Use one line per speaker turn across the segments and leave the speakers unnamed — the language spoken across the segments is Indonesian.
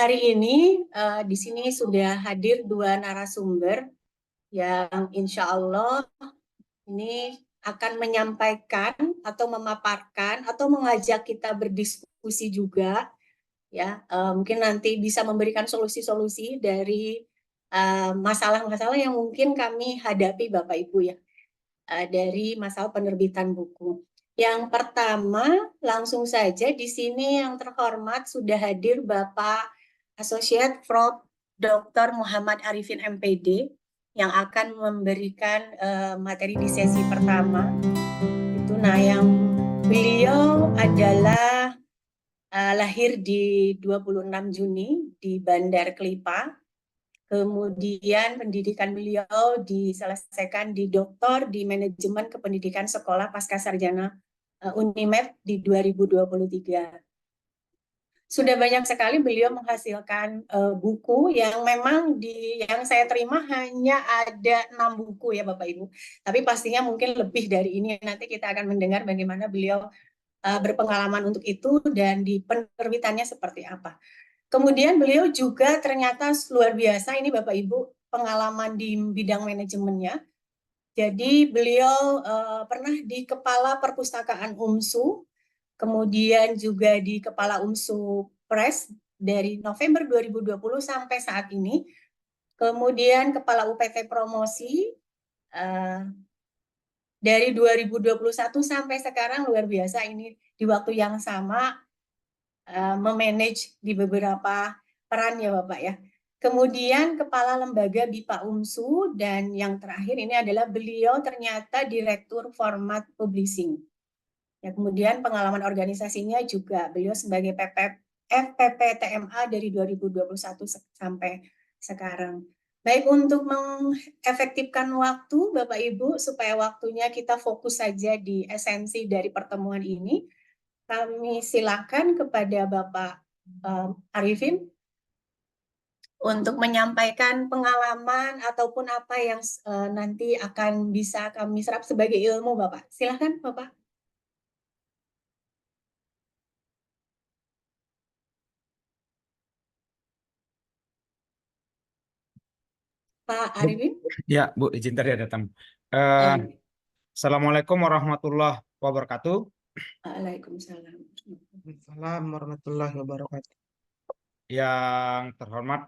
Hari ini di sini sudah hadir dua narasumber yang insya Allah ini akan menyampaikan atau memaparkan atau mengajak kita berdiskusi juga, ya. Mungkin nanti bisa memberikan solusi-solusi dari masalah-masalah yang mungkin kami hadapi, Bapak Ibu, ya, dari masalah penerbitan buku. Yang pertama, langsung saja di sini yang terhormat sudah hadir Bapak Associate Prof. Dr. Muhammad Arifin MPD yang akan memberikan materi di sesi pertama. Itu yang beliau adalah lahir di 26 Juni di Bandar Kelipah. Kemudian pendidikan beliau diselesaikan di doktor di manajemen kependidikan sekolah pascasarjana Unimed di 2023. Sudah banyak sekali beliau menghasilkan buku yang memang yang saya terima hanya ada 6 buku ya Bapak Ibu. Tapi pastinya mungkin lebih dari ini. Nanti kita akan mendengar bagaimana beliau berpengalaman untuk itu dan di penerbitannya seperti apa. Kemudian beliau juga ternyata luar biasa ini Bapak Ibu pengalaman di bidang manajemennya. Jadi beliau pernah di Kepala Perpustakaan UMSU, kemudian juga di Kepala UMSU Press dari November 2020 sampai saat ini. Kemudian Kepala UPT Promosi dari 2021 sampai sekarang luar biasa ini di waktu yang sama memanage di beberapa peran ya Bapak ya. Kemudian Kepala Lembaga BIPA UMSU dan yang terakhir ini adalah beliau ternyata Direktur Format Publishing. Ya, kemudian pengalaman organisasinya juga beliau sebagai FPP-TMA dari 2021 sampai sekarang. Baik, untuk mengefektifkan waktu Bapak Ibu supaya waktunya kita fokus saja di esensi dari pertemuan ini, kami silakan kepada Bapak Arifin untuk menyampaikan pengalaman ataupun apa yang nanti akan bisa kami serap sebagai ilmu Bapak. Silakan Bapak. Pak Arifin.
Ya, Bu, izin tadi datang. Assalamualaikum warahmatullahi wabarakatuh.
Waalaikumsalam.
Waalaikumsalam warahmatullahi wabarakatuh.
Yang terhormat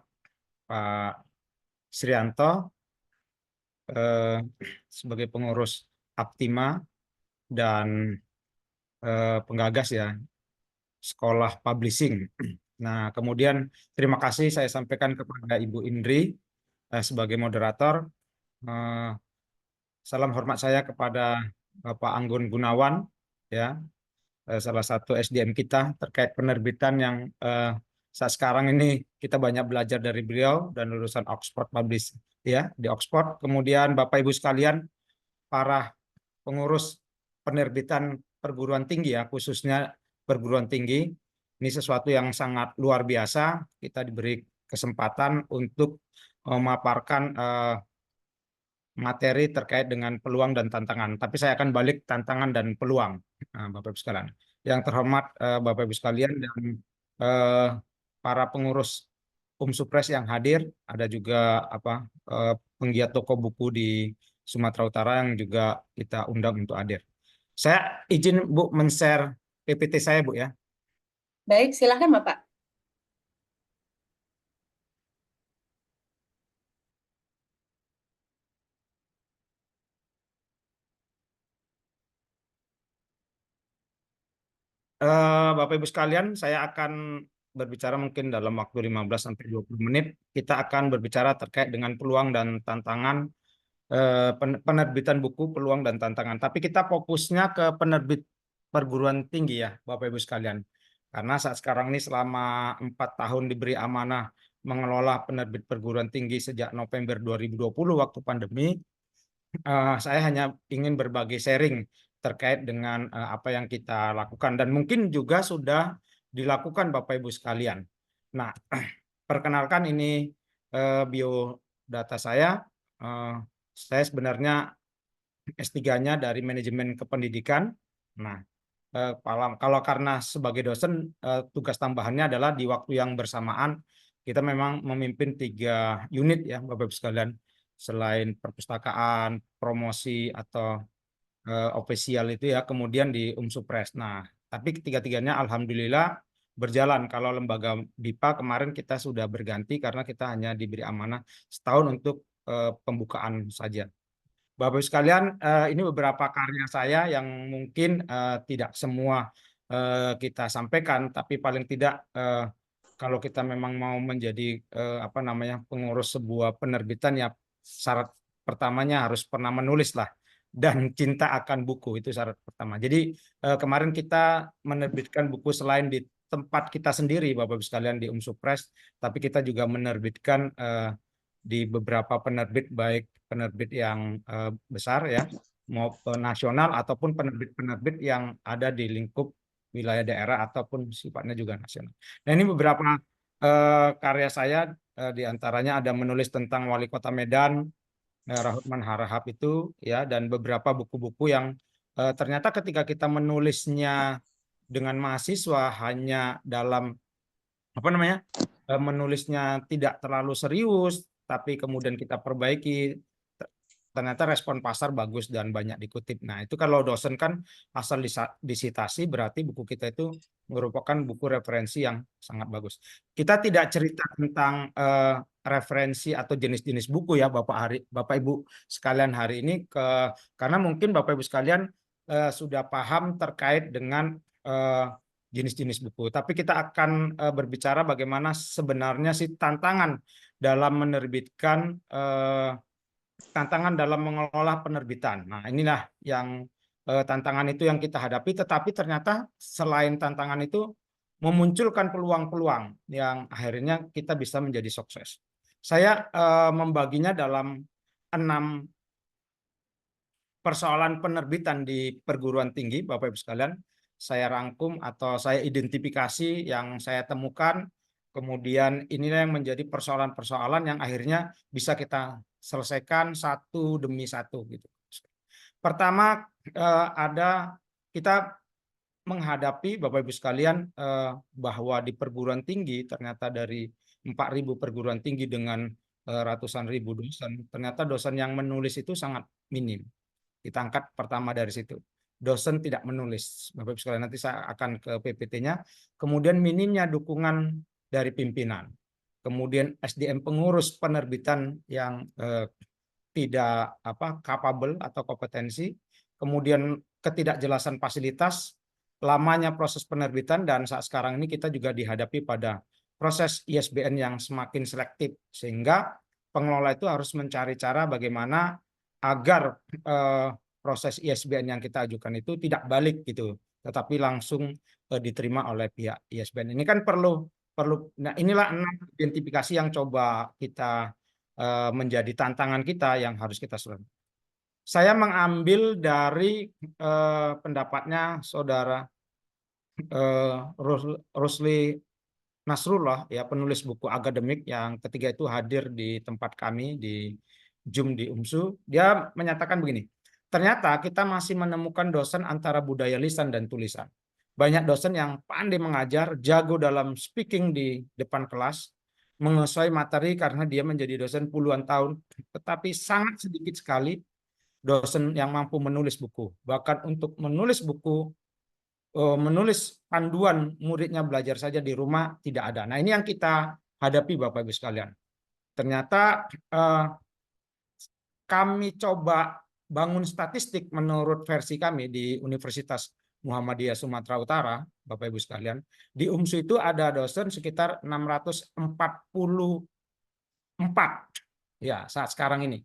Pak Srianto sebagai pengurus Aptima dan penggagas ya sekolah publishing. Nah, kemudian terima kasih saya sampaikan kepada Ibu Indri sebagai moderator. Salam hormat saya kepada Bapak Anggun Gunawan, ya, salah satu SDM kita terkait penerbitan yang saat sekarang ini kita banyak belajar dari beliau dan lulusan Oxford Publishing, ya, di Oxford. Kemudian Bapak Ibu sekalian, para pengurus penerbitan perguruan tinggi ya, khususnya perguruan tinggi, ini sesuatu yang sangat luar biasa. Kita diberi kesempatan untuk memaparkan materi terkait dengan peluang dan tantangan. Tapi saya akan balik tantangan dan peluang, Bapak Ibu sekalian. Yang terhormat Bapak Ibu sekalian dan para pengurus Umsupres yang hadir, ada juga penggiat toko buku di Sumatera Utara yang juga kita undang untuk hadir. Saya izin Bu men-share PPT saya Bu ya.
Baik, silakan Bapak.
Bapak Ibu sekalian, saya akan berbicara mungkin dalam waktu 15-20 menit. Kita akan berbicara terkait dengan peluang dan tantangan penerbitan buku, peluang dan tantangan. Tapi kita fokusnya ke penerbit perguruan tinggi ya, Bapak Ibu sekalian. Karena saat sekarang ini selama 4 tahun diberi amanah mengelola penerbit perguruan tinggi sejak November 2020 waktu pandemi, saya hanya ingin berbagi sharing terkait dengan apa yang kita lakukan dan mungkin juga sudah dilakukan Bapak Ibu sekalian. Nah, perkenalkan ini biodata saya. Saya sebenarnya S3-nya dari manajemen kependidikan. Nah, kalau karena sebagai dosen tugas tambahannya adalah di waktu yang bersamaan kita memang memimpin 3 unit ya Bapak Ibu sekalian, selain perpustakaan, promosi atau ofisial itu ya, kemudian di Umsupres. Nah, tapi ketiga-tiganya alhamdulillah berjalan. Kalau lembaga BIPA kemarin kita sudah berganti karena kita hanya diberi amanah setahun untuk pembukaan saja. Bapak Ibu sekalian, ini beberapa karya saya yang mungkin tidak semua kita sampaikan, tapi paling tidak kalau kita memang mau menjadi apa namanya pengurus sebuah penerbitan ya syarat pertamanya harus pernah menulis lah dan cinta akan buku itu syarat pertama. Jadi kemarin kita menerbitkan buku selain di tempat kita sendiri, Bapak Ibu sekalian di Umsupres, tapi kita juga menerbitkan di beberapa penerbit baik penerbit yang besar ya maupun nasional ataupun penerbit-penerbit yang ada di lingkup wilayah daerah ataupun sifatnya juga nasional. Nah ini beberapa karya saya diantaranya ada menulis tentang Wali Kota Medan, Rahutman Harahap itu ya dan beberapa buku-buku yang ternyata ketika kita menulisnya dengan mahasiswa hanya dalam apa namanya menulisnya tidak terlalu serius, tapi kemudian kita perbaiki, ternyata respon pasar bagus dan banyak dikutip. Nah, itu kalau dosen kan asal disitasi berarti buku kita itu merupakan buku referensi yang sangat bagus. Kita tidak cerita tentang referensi atau jenis-jenis buku ya Bapak Ibu sekalian hari ini karena mungkin Bapak Ibu sekalian sudah paham terkait dengan jenis-jenis buku. Tapi kita akan berbicara bagaimana sebenarnya sih tantangan dalam menerbitkan tantangan dalam mengelola penerbitan. Nah, inilah yang tantangan itu yang kita hadapi, tetapi ternyata selain tantangan itu memunculkan peluang-peluang yang akhirnya kita bisa menjadi sukses. Saya membaginya dalam 6 persoalan penerbitan di perguruan tinggi, Bapak Ibu sekalian. Saya rangkum atau saya identifikasi yang saya temukan, kemudian inilah yang menjadi persoalan-persoalan yang akhirnya bisa kita selesaikan satu demi satu gitu. Pertama ada kita menghadapi Bapak Ibu sekalian bahwa di perguruan tinggi ternyata dari 4.000 perguruan tinggi dengan ratusan ribu dosen, ternyata dosen yang menulis itu sangat minim. Kita angkat pertama dari situ. Dosen tidak menulis. Bapak Ibu sekalian nanti saya akan ke PPT-nya. Kemudian minimnya dukungan dari pimpinan. Kemudian SDM pengurus penerbitan yang tidak capable atau kompetensi, kemudian ketidakjelasan fasilitas, lamanya proses penerbitan dan saat sekarang ini kita juga dihadapi pada proses ISBN yang semakin selektif sehingga pengelola itu harus mencari cara bagaimana agar proses ISBN yang kita ajukan itu tidak balik gitu, tetapi langsung diterima oleh pihak ISBN. Ini kan perlu. Nah inilah 6 identifikasi yang coba kita menjadi tantangan kita yang harus kita selesaikan. Saya mengambil dari pendapatnya Saudara Rusli Nasrullah, ya penulis buku akademik yang ketiga itu hadir di tempat kami di Zoom di UMSU. Dia menyatakan begini, ternyata kita masih menemukan dosen antara budaya lisan dan tulisan. Banyak dosen yang pandai mengajar, jago dalam speaking di depan kelas, menguasai materi karena dia menjadi dosen puluhan tahun, tetapi sangat sedikit sekali dosen yang mampu menulis buku. Bahkan untuk menulis buku, menulis panduan muridnya belajar saja di rumah tidak ada. Nah ini yang kita hadapi Bapak Ibu sekalian. Ternyata kami coba bangun statistik menurut versi kami di Universitas Muhammadiyah Sumatera Utara, Bapak Ibu sekalian, di UMSU itu ada dosen sekitar 644 ya saat sekarang ini.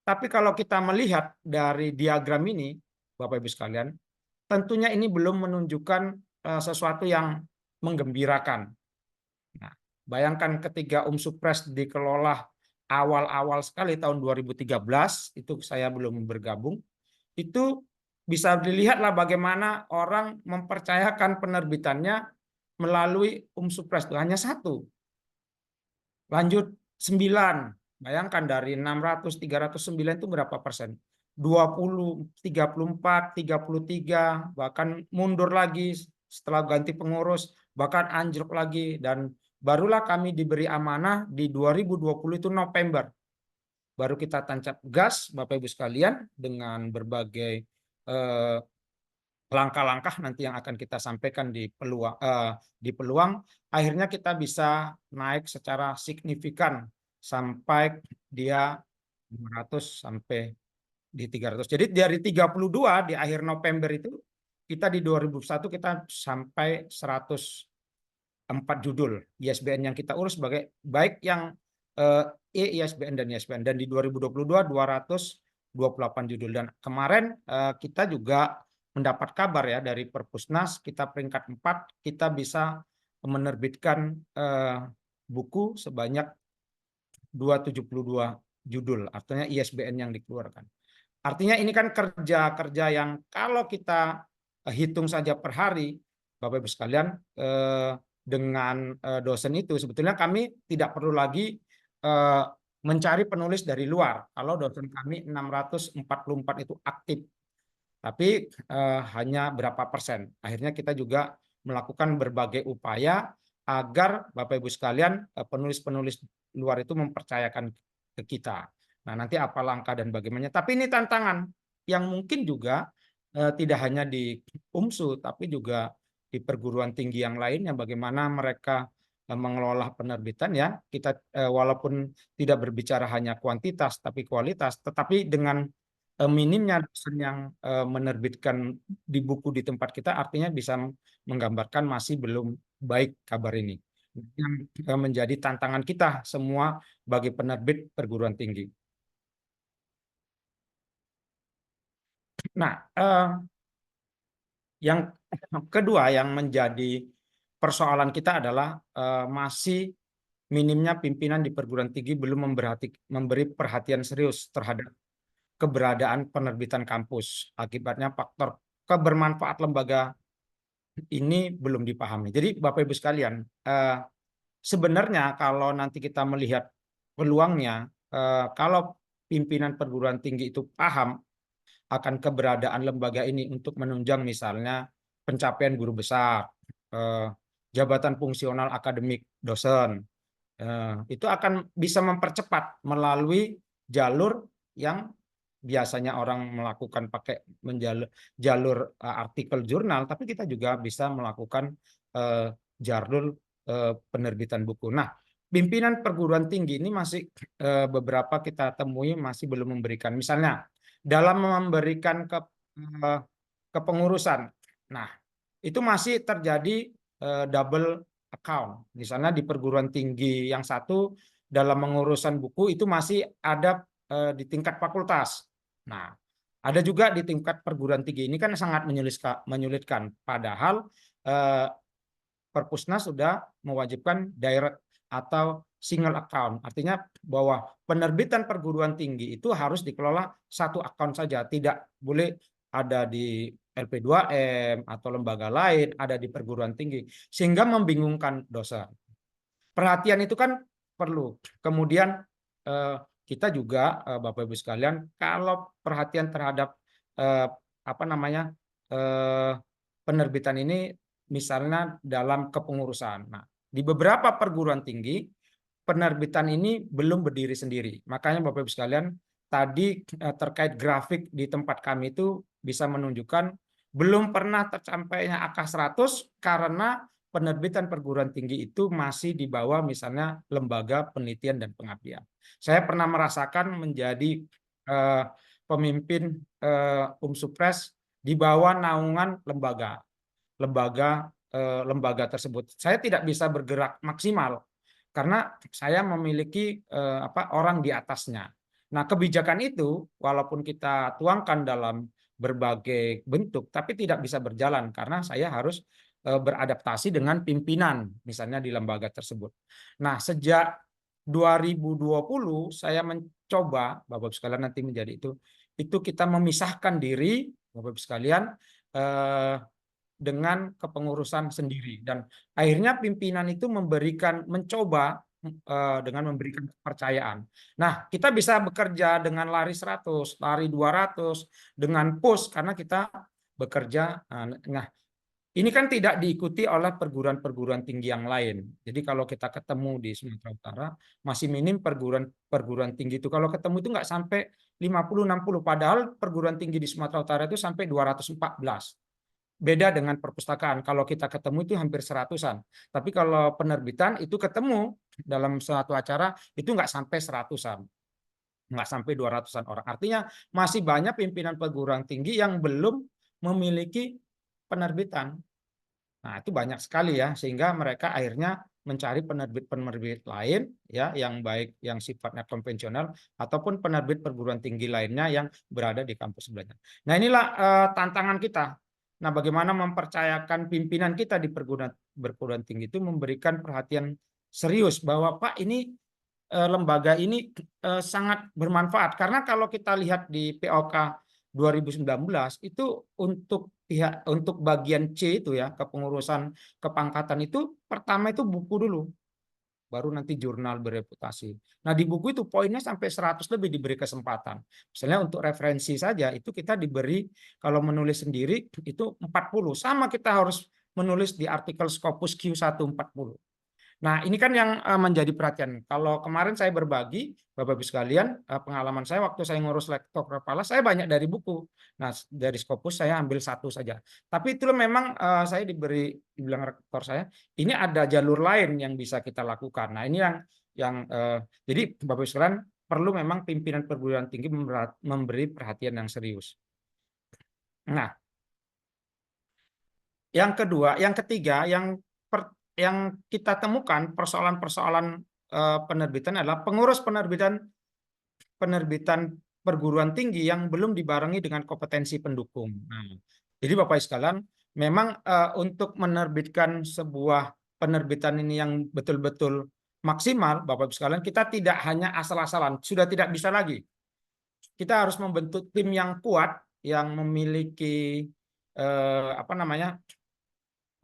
Tapi kalau kita melihat dari diagram ini, Bapak Ibu sekalian, tentunya ini belum menunjukkan sesuatu yang menggembirakan. Nah, bayangkan ketika Umsupres dikelola awal-awal sekali tahun 2013, itu saya belum bergabung, itu bisa dilihatlah bagaimana orang mempercayakan penerbitannya melalui Umsupres itu hanya 1. Lanjut 9. Bayangkan dari 600, 309 itu berapa persen? 20, 34, 33, bahkan mundur lagi setelah ganti pengurus, bahkan anjlok lagi dan barulah kami diberi amanah di 2020 itu November. Baru kita tancap gas, Bapak Ibu sekalian, dengan berbagai langkah-langkah nanti yang akan kita sampaikan di peluang, akhirnya kita bisa naik secara signifikan sampai dia 200 sampai di 300. Jadi dari 32 di akhir November itu, kita di 2001 kita sampai 104 judul ISBN yang kita urus sebagai baik yang ISBN dan ISBN, dan di 2022 228 judul. Dan kemarin kita juga mendapat kabar ya dari Perpusnas, kita peringkat 4, kita bisa menerbitkan buku sebanyak 272 judul, artinya ISBN yang dikeluarkan. Artinya ini kan kerja-kerja yang kalau kita hitung saja per hari, Bapak Ibu sekalian, dengan dosen itu sebetulnya kami tidak perlu lagi mencari penulis dari luar. Kalau dosen kami 644 itu aktif, tapi hanya berapa persen. Akhirnya kita juga melakukan berbagai upaya agar Bapak Ibu sekalian, penulis-penulis luar itu mempercayakan ke kita. Nah, nanti apa langkah dan bagaimana. Tapi ini tantangan yang mungkin juga tidak hanya di UMSU, tapi juga di perguruan tinggi yang lainnya, bagaimana mereka mengelola penerbitan ya. Kita walaupun tidak berbicara hanya kuantitas, tapi kualitas, tetapi dengan minimnya dosen yang menerbitkan di buku di tempat kita, artinya bisa menggambarkan masih belum baik kabar ini. Yang menjadi tantangan kita semua bagi penerbit perguruan tinggi. Nah, yang kedua yang menjadi persoalan kita adalah masih minimnya pimpinan di perguruan tinggi belum memberi perhatian serius terhadap keberadaan penerbitan kampus. Akibatnya faktor kebermanfaat lembaga ini belum dipahami. Jadi Bapak Ibu sekalian, sebenarnya kalau nanti kita melihat peluangnya, kalau pimpinan perguruan tinggi itu paham akan keberadaan lembaga ini untuk menunjang misalnya pencapaian guru besar, jabatan fungsional akademik dosen, itu akan bisa mempercepat melalui jalur yang biasanya orang melakukan pakai jalur artikel jurnal, tapi kita juga bisa melakukan jalur penerbitan buku. Nah, pimpinan perguruan tinggi ini masih beberapa kita temui masih belum memberikan, misalnya dalam memberikan kepengurusan. Nah, itu masih terjadi double account. Misalnya di perguruan tinggi yang satu dalam mengurusan buku itu masih ada di tingkat fakultas. Nah, ada juga di tingkat perguruan tinggi. Ini kan sangat menyulitkan. Padahal Perpusnas sudah mewajibkan direct atau single account. Artinya bahwa penerbitan perguruan tinggi itu harus dikelola satu account saja. Tidak boleh ada di LP2M atau lembaga lain, ada di perguruan tinggi. Sehingga membingungkan dosen. Perhatian itu kan perlu. Kemudian kita juga Bapak Ibu sekalian, kalau perhatian terhadap penerbitan ini misalnya dalam kepengurusan. Nah, di beberapa perguruan tinggi penerbitan ini belum berdiri sendiri. Makanya Bapak Ibu sekalian, tadi terkait grafik di tempat kami itu bisa menunjukkan belum pernah tercapainya angka 100 karena penerbitan perguruan tinggi itu masih di bawah misalnya lembaga penelitian dan pengabdian. Saya pernah merasakan menjadi pemimpin UMSUPRES di bawah naungan lembaga tersebut. Saya tidak bisa bergerak maksimal karena saya memiliki orang di atasnya. Nah, kebijakan itu walaupun kita tuangkan dalam berbagai bentuk, tapi tidak bisa berjalan karena saya harus beradaptasi dengan pimpinan, misalnya di lembaga tersebut. Nah, sejak 2020 saya mencoba, Bapak Ibu sekalian nanti menjadi itu kita memisahkan diri, Bapak Ibu sekalian, dengan kepengurusan sendiri, dan akhirnya pimpinan itu mencoba dengan memberikan kepercayaan. Nah, kita bisa bekerja dengan lari 100, lari 200, dengan push karena kita bekerja. Nah, Ini kan tidak diikuti oleh perguruan-perguruan tinggi yang lain. Jadi kalau kita ketemu di Sumatera Utara, masih minim perguruan tinggi itu. Kalau ketemu itu nggak sampai 50-60. Padahal perguruan tinggi di Sumatera Utara itu sampai 214. Beda dengan perpustakaan. Kalau kita ketemu itu hampir 100-an. Tapi kalau penerbitan itu ketemu dalam suatu acara itu nggak sampai 100-an. Nggak sampai 200-an orang. Artinya masih banyak pimpinan perguruan tinggi yang belum memiliki penerbitan. Nah, itu banyak sekali ya, sehingga mereka akhirnya mencari penerbit-penerbit lain ya, yang baik yang sifatnya konvensional ataupun penerbit perguruan tinggi lainnya yang berada di kampus sebelahnya. Nah, inilah tantangan kita. Nah, bagaimana mempercayakan pimpinan kita di perguruan tinggi itu memberikan perhatian serius bahwa Pak ini lembaga ini sangat bermanfaat, karena kalau kita lihat di POK 2019 itu untuk bagian C itu ya, kepengurusan kepangkatan itu pertama itu buku dulu, baru nanti jurnal bereputasi. Nah, di buku itu poinnya sampai 100 lebih diberi kesempatan. Misalnya untuk referensi saja itu kita diberi, kalau menulis sendiri itu 40, sama kita harus menulis di artikel Scopus Q140. Nah, ini kan yang menjadi perhatian. Kalau kemarin saya berbagi, Bapak Ibu sekalian, pengalaman saya waktu saya ngurus lektor kepala, saya banyak dari buku. Nah, dari Scopus saya ambil satu saja. Tapi itu memang saya dibilang rektor saya, ini ada jalur lain yang bisa kita lakukan. Nah, ini yang jadi Bapak Ibu sekalian perlu memang pimpinan perguruan tinggi memberi perhatian yang serius. Nah, yang kedua, yang ketiga, yang kita temukan persoalan-persoalan penerbitan adalah pengurus penerbitan perguruan tinggi yang belum dibarengi dengan kompetensi pendukung. Nah, jadi Bapak sekalian, memang untuk menerbitkan sebuah penerbitan ini yang betul-betul maksimal, Bapak sekalian, kita tidak hanya asal-asalan, sudah tidak bisa lagi. Kita harus membentuk tim yang kuat, yang memiliki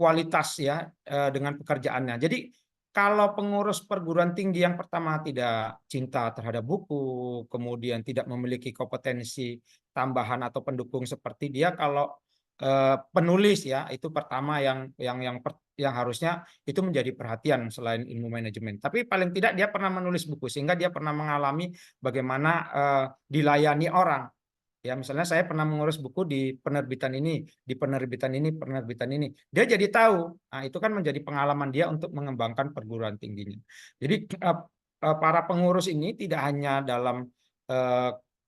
kualitas ya dengan pekerjaannya. Jadi kalau pengurus perguruan tinggi yang pertama tidak cinta terhadap buku, kemudian tidak memiliki kompetensi tambahan atau pendukung seperti dia, kalau penulis ya itu pertama yang harusnya itu menjadi perhatian selain ilmu manajemen. Tapi paling tidak dia pernah menulis buku sehingga dia pernah mengalami bagaimana dilayani orang. Ya, misalnya saya pernah mengurus buku di penerbitan ini, di penerbitan ini, penerbitan ini. Dia jadi tahu. Nah, itu kan menjadi pengalaman dia untuk mengembangkan perguruan tingginya. Jadi para pengurus ini tidak hanya dalam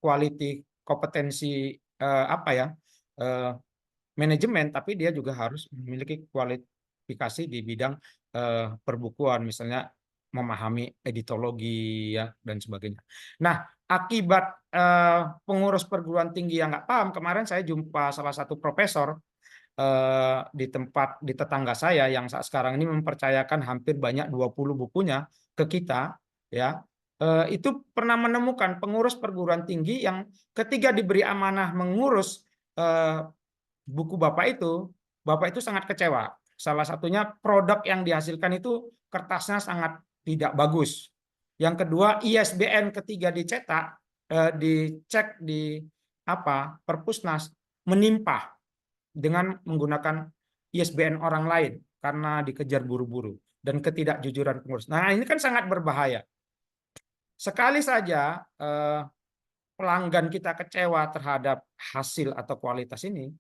quality kompetensi manajemen, tapi dia juga harus memiliki kualifikasi di bidang perbukuan, misalnya memahami editologi ya dan sebagainya. Nah, akibat pengurus perguruan tinggi yang nggak paham, kemarin saya jumpa salah satu profesor di tetangga saya yang saat sekarang ini mempercayakan hampir banyak 20 bukunya ke kita ya. Itu pernah menemukan pengurus perguruan tinggi yang ketika diberi amanah mengurus buku Bapak itu sangat kecewa. Salah satunya produk yang dihasilkan itu kertasnya sangat tidak bagus. Yang kedua, ISBN ketika dicetak, dicek di Perpusnas menimpa dengan menggunakan ISBN orang lain karena dikejar buru-buru dan ketidakjujuran pengurus. Nah, ini kan sangat berbahaya. Sekali saja pelanggan kita kecewa terhadap hasil atau kualitas ini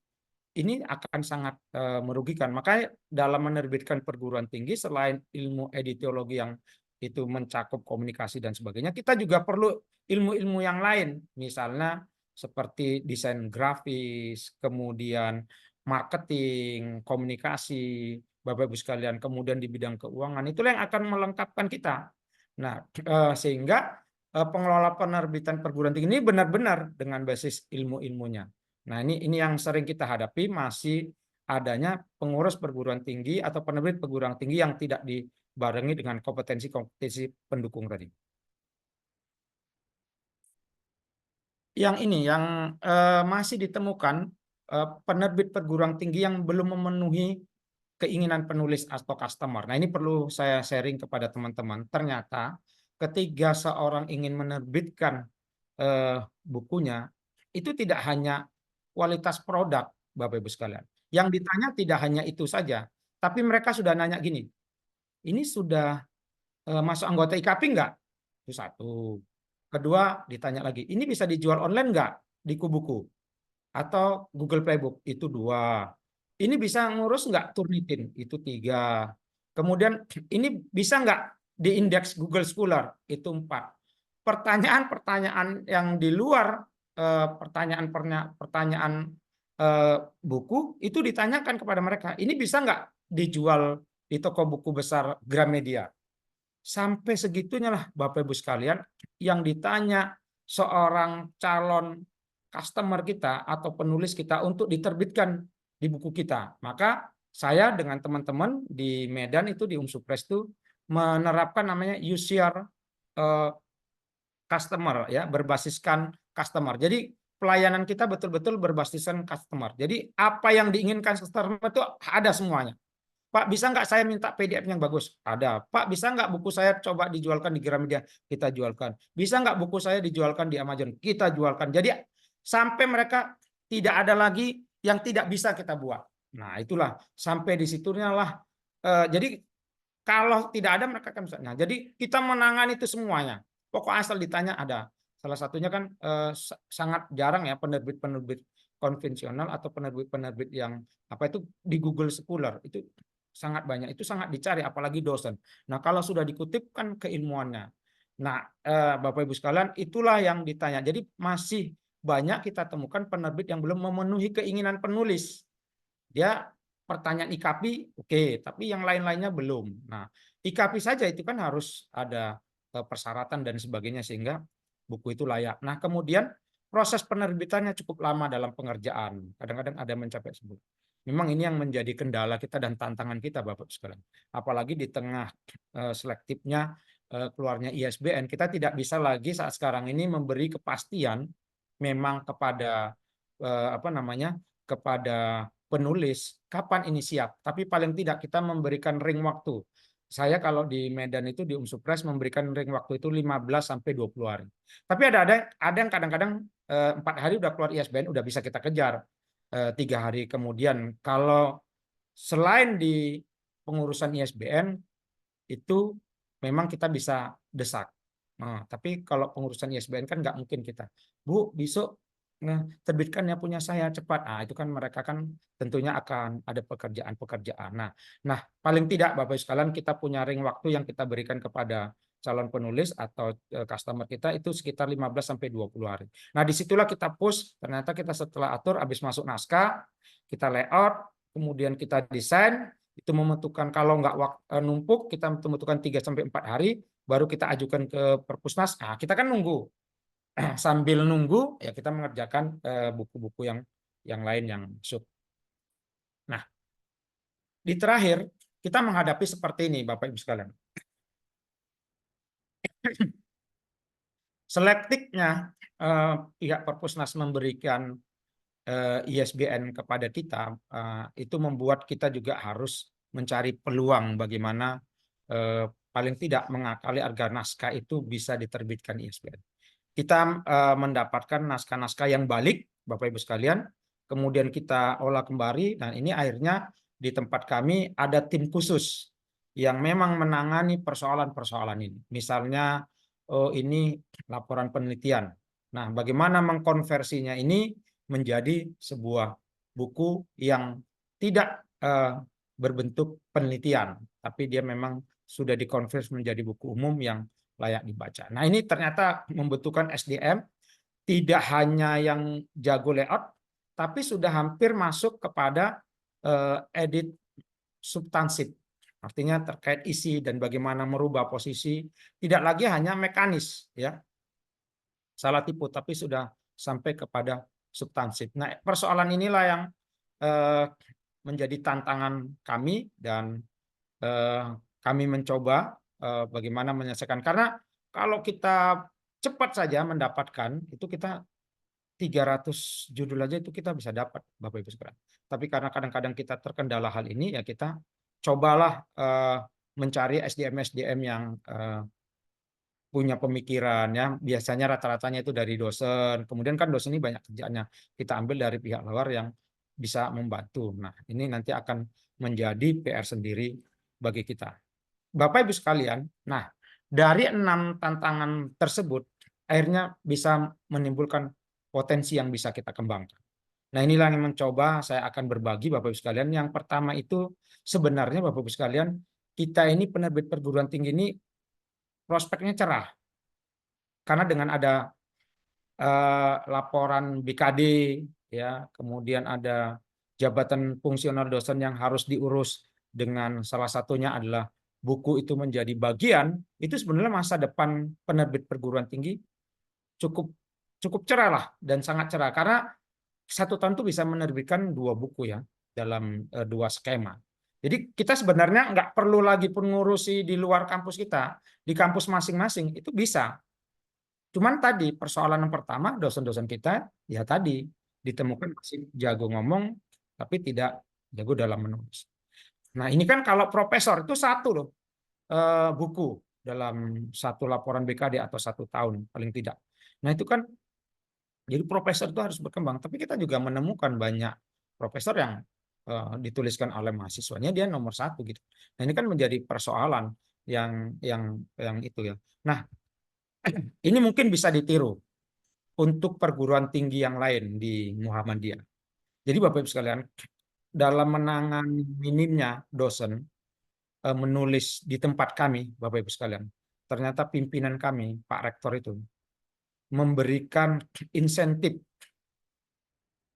akan sangat merugikan. Makanya dalam menerbitkan perguruan tinggi, selain ilmu editologi yang itu mencakup komunikasi dan sebagainya, kita juga perlu ilmu-ilmu yang lain, misalnya seperti desain grafis, kemudian marketing, komunikasi, Bapak Ibu sekalian, kemudian di bidang keuangan, itulah yang akan melengkapkan kita. Nah, sehingga pengelola penerbitan perguruan tinggi ini benar-benar dengan basis ilmu-ilmunya. Nah, ini yang sering kita hadapi, masih adanya pengurus perguruan tinggi atau penerbit perguruan tinggi yang tidak dibarengi dengan kompetensi-kompetensi pendukung tadi. Yang ini yang masih ditemukan penerbit perguruan tinggi yang belum memenuhi keinginan penulis atau customer. Nah, ini perlu saya sharing kepada teman-teman. Ternyata ketika seorang ingin menerbitkan bukunya, itu tidak hanya kualitas produk, Bapak Ibu sekalian. Yang ditanya tidak hanya itu saja, tapi mereka sudah nanya gini, ini sudah masuk anggota IKAPI nggak? Itu satu. Kedua, ditanya lagi, ini bisa dijual online nggak di Kubuku? Atau Google Playbook? Itu dua. Ini bisa ngurus nggak Turnitin? Itu tiga. Kemudian, ini bisa nggak diindeks Google Scholar? Itu empat. Pertanyaan-pertanyaan yang di luar pertanyaan buku itu ditanyakan kepada mereka. Ini bisa nggak dijual di toko buku besar Gramedia? Sampai segitunya lah Bapak Ibu sekalian, yang ditanya seorang calon customer kita atau penulis kita untuk diterbitkan di buku kita. Maka saya dengan teman-teman di Medan itu di Umsupres itu menerapkan namanya UCR customer ya, berbasiskan customer. Jadi pelayanan kita betul-betul berbasiskan customer. Jadi apa yang diinginkan customer itu ada semuanya. Pak, bisa nggak saya minta PDF yang bagus? Ada. Pak, bisa nggak buku saya coba dijualkan di Gramedia? Kita jualkan. Bisa nggak buku saya dijualkan di Amazon? Kita jualkan. Jadi sampai mereka tidak ada lagi yang tidak bisa kita buat. Nah, itulah sampai di situnya lah. Jadi kalau tidak ada mereka kan bisa. Nah, jadi kita menangani itu semuanya. Pokok asal ditanya ada. Salah satunya kan sangat jarang ya penerbit-penerbit konvensional atau penerbit-penerbit yang apa itu di Google Scholar itu sangat banyak. Itu sangat dicari apalagi dosen. Nah, kalau sudah dikutip kan keilmuannya. Nah, Bapak Ibu sekalian, itulah yang ditanya. Jadi masih banyak kita temukan penerbit yang belum memenuhi keinginan penulis. Dia pertanyaan IKAPI oke, tapi yang lain-lainnya belum. Nah, IKAPI saja itu kan harus ada persyaratan dan sebagainya sehingga buku itu layak. Nah, kemudian proses penerbitannya cukup lama dalam pengerjaan. Kadang-kadang ada mencapai sebulan. Memang ini yang menjadi kendala kita dan tantangan kita, Bapak sekalian. Apalagi di tengah selektifnya keluarnya ISBN, kita tidak bisa lagi saat sekarang ini memberi kepastian memang kepada apa namanya kepada penulis kapan ini siap, tapi paling tidak kita memberikan ring waktu. Saya kalau di Medan itu di Umsupres memberikan ring waktu itu 15 sampai 20 hari. Tapi ada yang kadang-kadang 4 hari udah keluar ISBN udah bisa kita kejar 3 hari kemudian. Kalau selain di pengurusan ISBN itu memang kita bisa desak. Nah, tapi kalau pengurusan ISBN kan nggak mungkin kita, Bu, besok terbitkan yang punya saya cepat. Nah, itu kan mereka kan tentunya akan ada pekerjaan-pekerjaan. Nah, paling tidak Bapak Ibu sekalian kita punya ring waktu yang kita berikan kepada calon penulis atau customer kita itu sekitar 15 sampai 20 hari. Nah, disitulah kita push, ternyata kita setelah atur habis masuk naskah, kita layout, kemudian kita desain, itu membutuhkan kalau nggak numpuk kita membutuhkan 3 sampai 4 hari baru kita ajukan ke Perpusnas. Nah, kita kan nunggu. Sambil nunggu ya kita mengerjakan buku-buku yang lain yang masuk. Nah, di terakhir kita menghadapi seperti ini Bapak Ibu sekalian. Selektifnya pihak Perpusnas memberikan ISBN kepada kita itu membuat kita juga harus mencari peluang bagaimana paling tidak mengakali agar naskah itu bisa diterbitkan ISBN. Kita mendapatkan naskah-naskah yang balik, Bapak Ibu sekalian, kemudian kita olah kembali, dan ini akhirnya di tempat kami ada tim khusus yang memang menangani persoalan-persoalan ini. Misalnya, ini laporan penelitian. Nah, bagaimana mengkonversinya ini menjadi sebuah buku yang tidak berbentuk penelitian, tapi dia memang sudah dikonversi menjadi buku umum yang layak dibaca. Nah, ini ternyata membutuhkan SDM, tidak hanya yang jago layout, tapi sudah hampir masuk kepada edit substansif. Artinya terkait isi dan bagaimana merubah posisi, tidak lagi hanya mekanis, ya, salah tipu, tapi sudah sampai kepada substansif. Nah, persoalan inilah yang menjadi tantangan kami dan kami mencoba bagaimana menyelesaikan. Karena kalau kita cepat saja mendapatkan, itu kita 300 judul aja itu kita bisa dapat, Bapak Ibu sekalian. Tapi karena kadang-kadang kita terkendala hal ini, ya kita cobalah mencari SDM-SDM yang punya pemikiran, ya. Biasanya rata-ratanya itu dari dosen. Kemudian kan dosen ini banyak kerjaannya. Kita ambil dari pihak luar yang bisa membantu. Nah, ini nanti akan menjadi PR sendiri bagi kita. Bapak Ibu sekalian, nah dari 6 tantangan tersebut akhirnya bisa menimbulkan potensi yang bisa kita kembangkan. Nah, inilah yang mencoba saya akan berbagi Bapak Ibu sekalian. Yang pertama itu sebenarnya Bapak Ibu sekalian, kita ini penerbit perguruan tinggi ini prospeknya cerah. Karena dengan ada laporan BKD, ya, kemudian ada jabatan fungsional dosen yang harus diurus, dengan salah satunya adalah buku itu menjadi bagian, itu sebenarnya masa depan penerbit perguruan tinggi cukup cukup cerah lah, dan sangat cerah karena satu tahun itu bisa menerbitkan 2 buku ya, dalam 2 skema. Jadi kita sebenarnya nggak perlu lagi pun ngurusi di luar kampus kita, di kampus masing-masing itu bisa. Cuman tadi persoalan yang pertama, dosen-dosen kita ya tadi ditemukan masih jago ngomong tapi tidak jago dalam menulis. Nah, ini kan kalau profesor itu satu loh, buku dalam satu laporan BKD atau 1 tahun paling tidak. Nah, itu kan jadi profesor itu harus berkembang. Tapi kita juga menemukan banyak profesor yang dituliskan oleh mahasiswanya dia nomor 1 gitu. Nah, ini kan menjadi persoalan yang itu ya. Nah, ini mungkin bisa ditiru untuk perguruan tinggi yang lain di Muhammadiyah. Jadi Bapak Ibu sekalian, dalam menangani minimnya dosen menulis di tempat kami, Bapak Ibu sekalian, ternyata pimpinan kami, Pak Rektor itu, memberikan insentif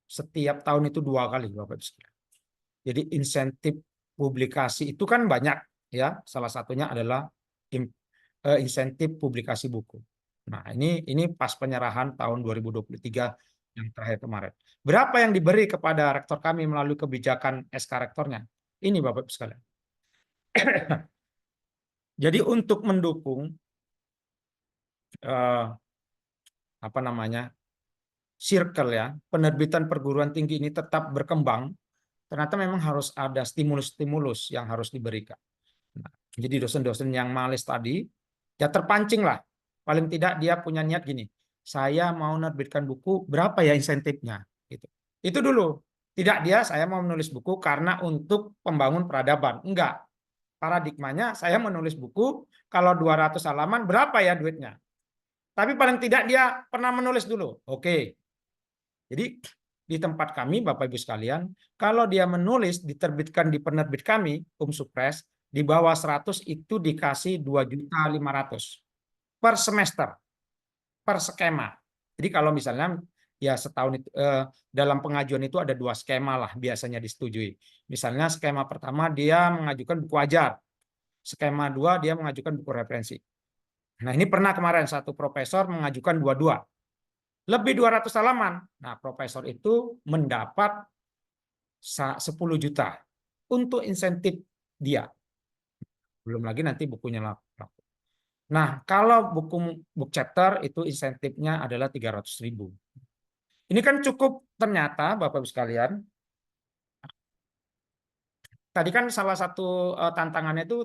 setiap tahun itu 2 kali, Bapak Ibu sekalian. Jadi insentif publikasi itu kan banyak ya, salah satunya adalah insentif publikasi buku. Nah, ini pas penyerahan tahun 2023 yang terakhir kemarin. Berapa yang diberi kepada rektor kami melalui kebijakan SK rektornya? Ini Bapak Ibu sekalian. Jadi untuk mendukung apa namanya, circle ya, penerbitan perguruan tinggi ini tetap berkembang, ternyata memang harus ada stimulus-stimulus yang harus diberikan. Nah, jadi dosen-dosen yang malas tadi ya terpancing lah. Paling tidak dia punya niat gini, saya mau menerbitkan buku, berapa ya insentifnya? Gitu. Itu dulu. Tidak dia saya mau menulis buku karena untuk pembangun peradaban. Enggak. Paradigmanya saya menulis buku, kalau 200 halaman berapa ya duitnya? Tapi paling tidak dia pernah menulis dulu. Oke. Jadi di tempat kami Bapak Ibu sekalian, kalau dia menulis diterbitkan di penerbit kami, Supres, di bawah 100 itu dikasih 2.500.000 per semester, per skema. Jadi kalau misalnya ya setahun itu dalam pengajuan itu ada 2 skema lah biasanya disetujui. Misalnya skema pertama dia mengajukan buku ajar, skema 2 dia mengajukan buku referensi. Nah, ini pernah kemarin satu profesor mengajukan dua-dua, lebih 200 halaman. Nah, profesor itu mendapat 10 juta untuk insentif dia. Belum lagi nanti bukunya laku. Nah, kalau book chapter itu insentifnya adalah 300.000. Ini kan cukup ternyata Bapak Ibu sekalian. Tadi kan salah satu tantangannya itu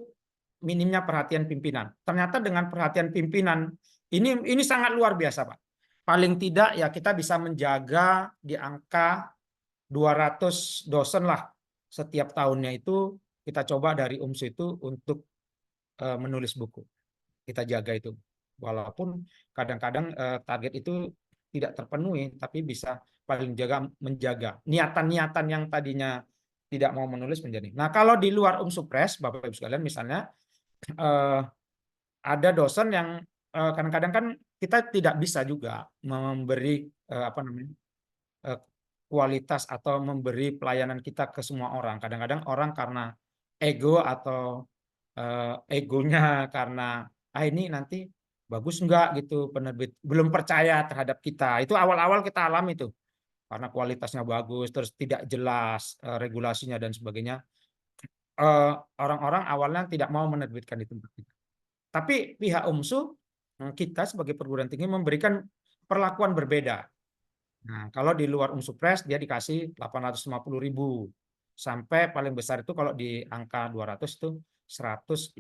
minimnya perhatian pimpinan. Ternyata dengan perhatian pimpinan ini sangat luar biasa, Pak. Paling tidak ya kita bisa menjaga di angka 200 dosen lah setiap tahunnya itu kita coba dari UMSU itu untuk menulis buku. Kita jaga itu. Walaupun kadang-kadang target itu tidak terpenuhi, tapi bisa paling menjaga niatan-niatan yang tadinya tidak mau menulis menjadi. Nah, kalau di luar Supres, Bapak Ibu sekalian, misalnya ada dosen yang kadang-kadang kan kita tidak bisa juga memberi apa namanya kualitas atau memberi pelayanan kita ke semua orang. Kadang-kadang orang karena ego atau egonya karena ini nanti bagus enggak gitu penerbit belum percaya terhadap kita. Itu awal-awal kita alami itu. Karena kualitasnya bagus terus tidak jelas regulasinya dan sebagainya. Orang-orang awalnya tidak mau menerbitkan di tempat kita. Tapi pihak UMSU kita sebagai perguruan tinggi memberikan perlakuan berbeda. Nah, kalau di luar Supres dia dikasih 850.000 sampai paling besar itu kalau di angka 200 itu 1.500.000.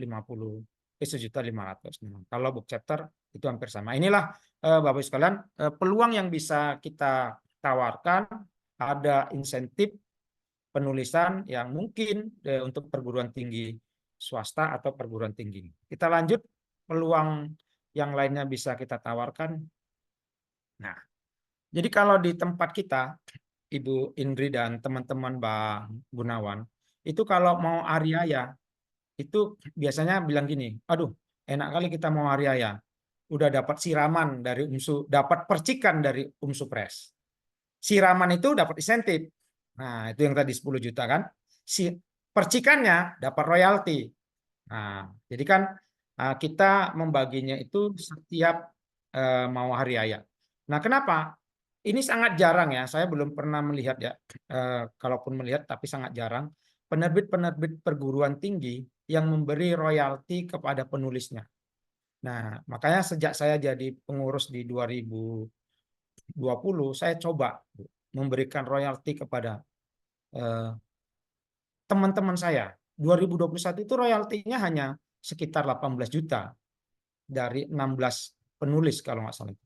Nah, kalau book chapter itu hampir sama. Inilah Bapak Ibu sekalian peluang yang bisa kita tawarkan ada insentif penulisan yang mungkin untuk perguruan tinggi swasta atau perguruan tinggi. Kita lanjut, peluang yang lainnya bisa kita tawarkan. Nah, jadi kalau di tempat kita, Ibu Indri dan teman-teman Bang Gunawan, itu kalau mau Ariaya, itu biasanya bilang gini, aduh enak kali kita mau Ariaya, udah dapat siraman dari dapat percikan dari Supres. Siraman itu dapat insentif. Nah, itu yang tadi 10 juta kan. Si percikannya dapat royalti. Nah, jadi kan kita membaginya itu setiap mau hari raya. Nah, kenapa? Ini sangat jarang ya. Saya belum pernah melihat ya. Kalaupun melihat, tapi sangat jarang. Penerbit-penerbit perguruan tinggi yang memberi royalti kepada penulisnya. Nah, makanya sejak saya jadi pengurus di 2020, saya coba memberikan royalti kepada teman-teman saya. 2021 itu royaltinya hanya sekitar 18 juta dari 16 penulis kalau nggak salah.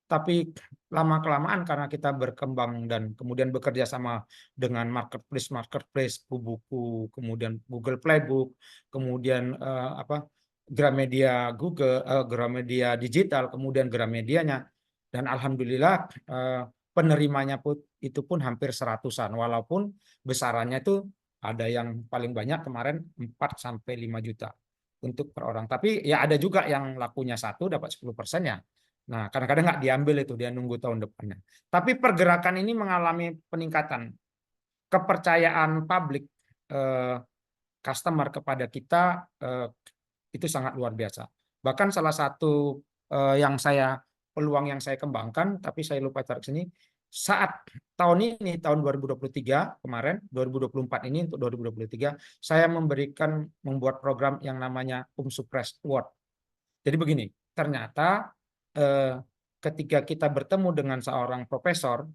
Tapi lama-kelamaan karena kita berkembang dan kemudian bekerja sama dengan marketplace buku, kemudian Google Playbook, kemudian Gramedia Google, Gramedia Digital, kemudian Gramedianya, dan alhamdulillah penerimanya itu pun hampir 100-an, walaupun besarannya itu ada yang paling banyak kemarin 4 sampai 5 juta untuk per orang. Tapi ya ada juga yang lakunya 1 dapat 10%-nya. Nah, kadang-kadang nggak diambil itu, dia nunggu tahun depannya. Tapi pergerakan ini mengalami peningkatan. Kepercayaan publik, customer kepada kita itu sangat luar biasa. Bahkan salah satu peluang yang saya kembangkan, tapi saya lupa tarik sini, saat tahun ini, tahun 2023 kemarin, 2024 ini untuk 2023, saya membuat program yang namanya Supres Award. Jadi begini, ternyata ketika kita bertemu dengan seorang profesor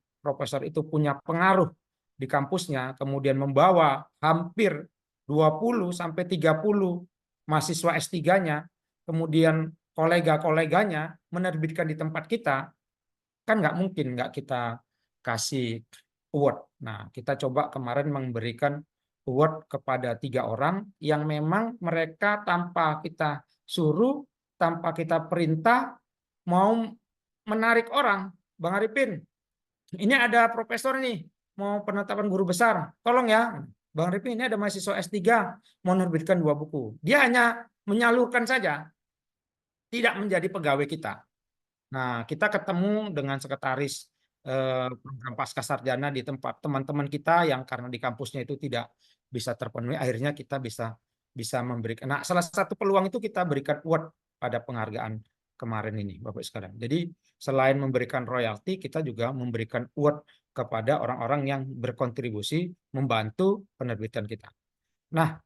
itu punya pengaruh di kampusnya, kemudian membawa hampir 20 sampai 30 mahasiswa S3-nya, kemudian kolega-koleganya menerbitkan di tempat kita, kan nggak mungkin nggak kita kasih award. Nah, kita coba kemarin memberikan award kepada 3 orang yang memang mereka tanpa kita suruh, tanpa kita perintah, mau menarik orang. Bang Arifin, ini ada profesor nih, mau penetapan guru besar, tolong ya. Bang Arifin, ini ada mahasiswa S3, mau menerbitkan 2 buku. Dia hanya menyalurkan saja, tidak menjadi pegawai kita. Nah, kita ketemu dengan sekretaris program pasca sarjana di tempat teman-teman kita yang karena di kampusnya itu tidak bisa terpenuhi, akhirnya kita bisa memberikan. Nah, salah satu peluang itu kita berikan award pada penghargaan kemarin ini, Bapak sekalian. Jadi selain memberikan royalti, kita juga memberikan award kepada orang-orang yang berkontribusi membantu penerbitan kita. Nah,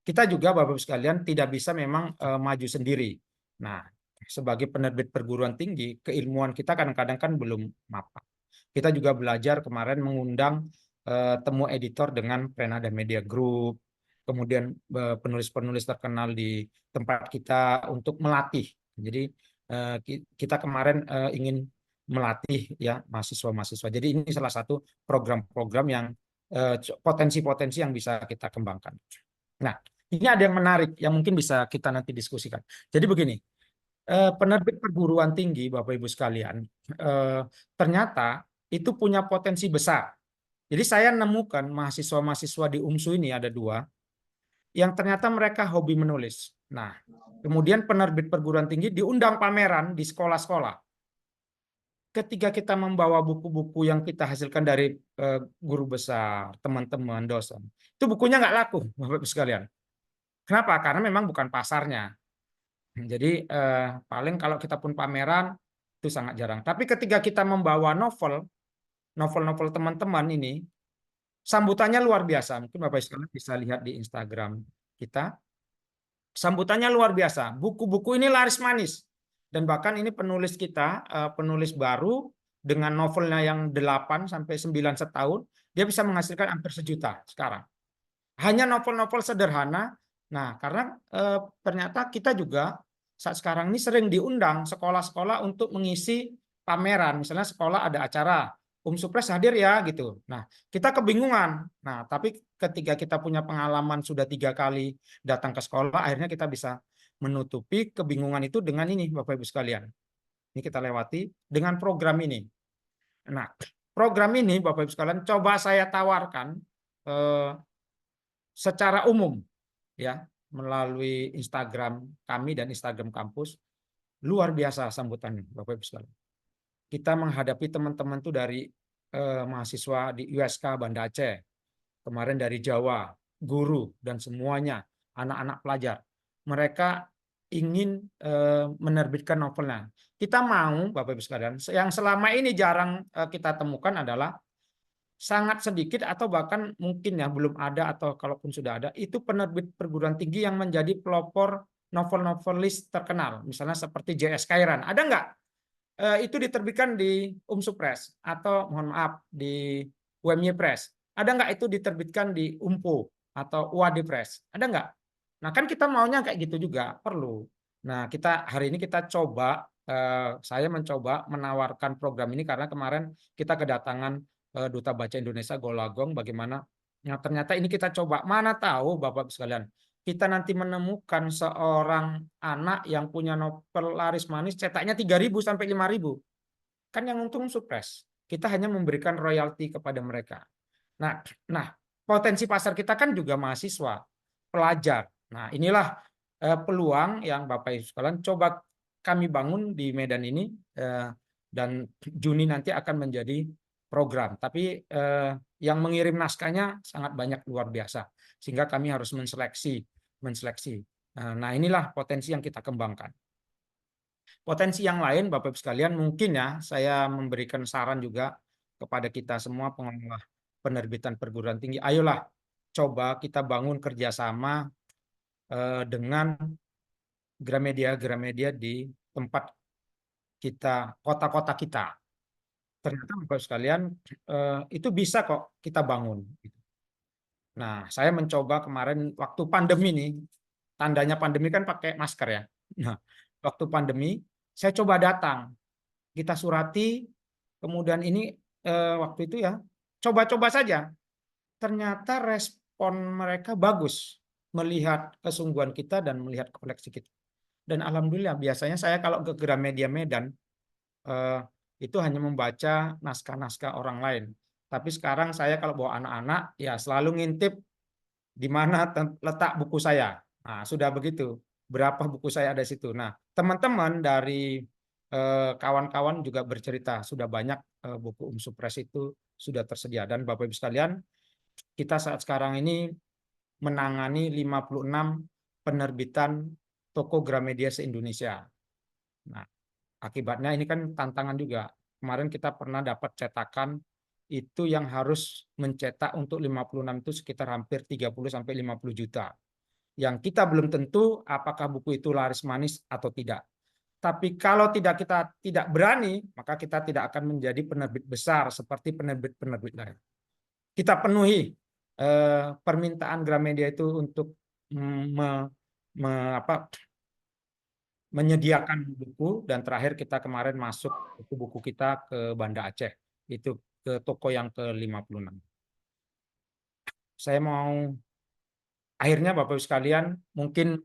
kita juga Bapak sekalian tidak bisa memang maju sendiri. Nah, sebagai penerbit perguruan tinggi, keilmuan kita kadang-kadang kan belum mapan. Kita juga belajar kemarin mengundang temu editor dengan Prenada Media Group, kemudian penulis-penulis terkenal di tempat kita untuk melatih. Jadi kita kemarin ingin melatih ya mahasiswa-mahasiswa. Jadi ini salah satu program-program yang potensi-potensi yang bisa kita kembangkan. Nah, ini ada yang menarik yang mungkin bisa kita nanti diskusikan. Jadi begini, penerbit perguruan tinggi, Bapak Ibu sekalian, ternyata itu punya potensi besar. Jadi saya nemukan mahasiswa-mahasiswa di UMSU ini ada 2, yang ternyata mereka hobi menulis. Nah, kemudian penerbit perguruan tinggi diundang pameran di sekolah-sekolah. Ketika kita membawa buku-buku yang kita hasilkan dari guru besar, teman-teman, dosen, itu bukunya nggak laku, Bapak Ibu sekalian. Kenapa? Karena memang bukan pasarnya. Jadi paling kalau kita pun pameran itu sangat jarang. Tapi ketika kita membawa novel teman-teman ini, sambutannya luar biasa. Mungkin Bapak sekalian bisa lihat di Instagram kita. Sambutannya luar biasa. Buku-buku ini laris manis. Dan bahkan ini penulis kita, penulis baru dengan novelnya yang 8 sampai 9 setahun, dia bisa menghasilkan hampir 1 juta sekarang. Hanya novel-novel sederhana. Nah, karena ternyata kita juga saat sekarang ini sering diundang sekolah-sekolah untuk mengisi pameran. Misalnya sekolah ada acara, Supres hadir ya gitu. Nah, kita kebingungan. Nah, tapi ketika kita punya pengalaman sudah 3 kali datang ke sekolah, akhirnya kita bisa menutupi kebingungan itu dengan ini, Bapak Ibu sekalian. Ini kita lewati dengan program ini. Nah, program ini Bapak Ibu sekalian coba saya tawarkan secara umum ya melalui Instagram kami dan Instagram kampus. Luar biasa sambutannya Bapak Ibu sekalian. Kita menghadapi teman-teman tuh dari mahasiswa di USK Banda Aceh, kemarin dari Jawa, guru dan semuanya anak-anak pelajar. Mereka ingin menerbitkan novelnya. Kita mau Bapak Ibu sekalian, yang selama ini jarang kita temukan adalah sangat sedikit atau bahkan mungkin ya belum ada atau kalaupun sudah ada itu penerbit perguruan tinggi yang menjadi pelopor novel-novelis terkenal, misalnya seperti J.S. Khairan. Ada nggak itu diterbitkan di Press atau mohon maaf di UMY Press? Ada nggak itu diterbitkan di UMPO atau UAD Press? Ada nggak? Nah kan kita maunya kayak gitu juga perlu. Nah kita hari ini kita coba, saya mencoba menawarkan program ini karena kemarin kita kedatangan Duta Baca Indonesia Golagong. Bagaimana? Nah ternyata ini kita coba. Mana tahu Bapak sekalian, kita nanti menemukan seorang anak yang punya novel laris manis cetaknya 3.000 sampai 5.000. Kan yang untung Supres. Kita hanya memberikan royalti kepada mereka. Nah, potensi pasar kita kan juga mahasiswa, pelajar. Nah, inilah peluang yang Bapak Ibu sekalian coba kami bangun di Medan ini dan Juni nanti akan menjadi program. Tapi yang mengirim naskahnya sangat banyak, luar biasa. Sehingga kami harus menseleksi. Nah, inilah potensi yang kita kembangkan. Potensi yang lain, Bapak Ibu sekalian, mungkin ya saya memberikan saran juga kepada kita semua pengelola penerbitan perguruan tinggi. Ayolah, coba kita bangun kerjasama dengan Gramedia di tempat kita, kota-kota kita. Ternyata Bapak Ibu sekalian, itu bisa kok kita bangun. Nah, saya mencoba kemarin waktu pandemi nih, tandanya pandemi kan pakai masker ya. Nah, waktu pandemi saya coba datang, kita surati, kemudian ini waktu itu ya coba-coba saja. Ternyata respon mereka bagus melihat kesungguhan kita dan melihat koleksi kita. Dan alhamdulillah biasanya saya kalau ke Gramedia Medan itu hanya membaca naskah-naskah orang lain. Tapi sekarang saya kalau bawa anak-anak ya selalu ngintip di mana letak buku saya. Nah, sudah begitu. Berapa buku saya ada di situ. Nah, teman-teman dari kawan-kawan juga bercerita sudah banyak buku Supres itu sudah tersedia. Dan Bapak Ibu sekalian, kita saat sekarang ini menangani 56 penerbitan toko Gramedia se-Indonesia. Nah, akibatnya ini kan tantangan juga. Kemarin kita pernah dapat cetakan itu yang harus mencetak untuk 56 itu sekitar hampir 30 sampai 50 juta. Yang kita belum tentu apakah buku itu laris manis atau tidak. Tapi kalau kita tidak berani, maka kita tidak akan menjadi penerbit besar seperti penerbit-penerbit lain. Kita penuhi permintaan Gramedia itu untuk menyediakan buku, dan terakhir kita kemarin masuk buku-buku kita ke Banda Aceh, itu ke toko yang ke-56. Saya mau akhirnya Bapak Ibu sekalian, mungkin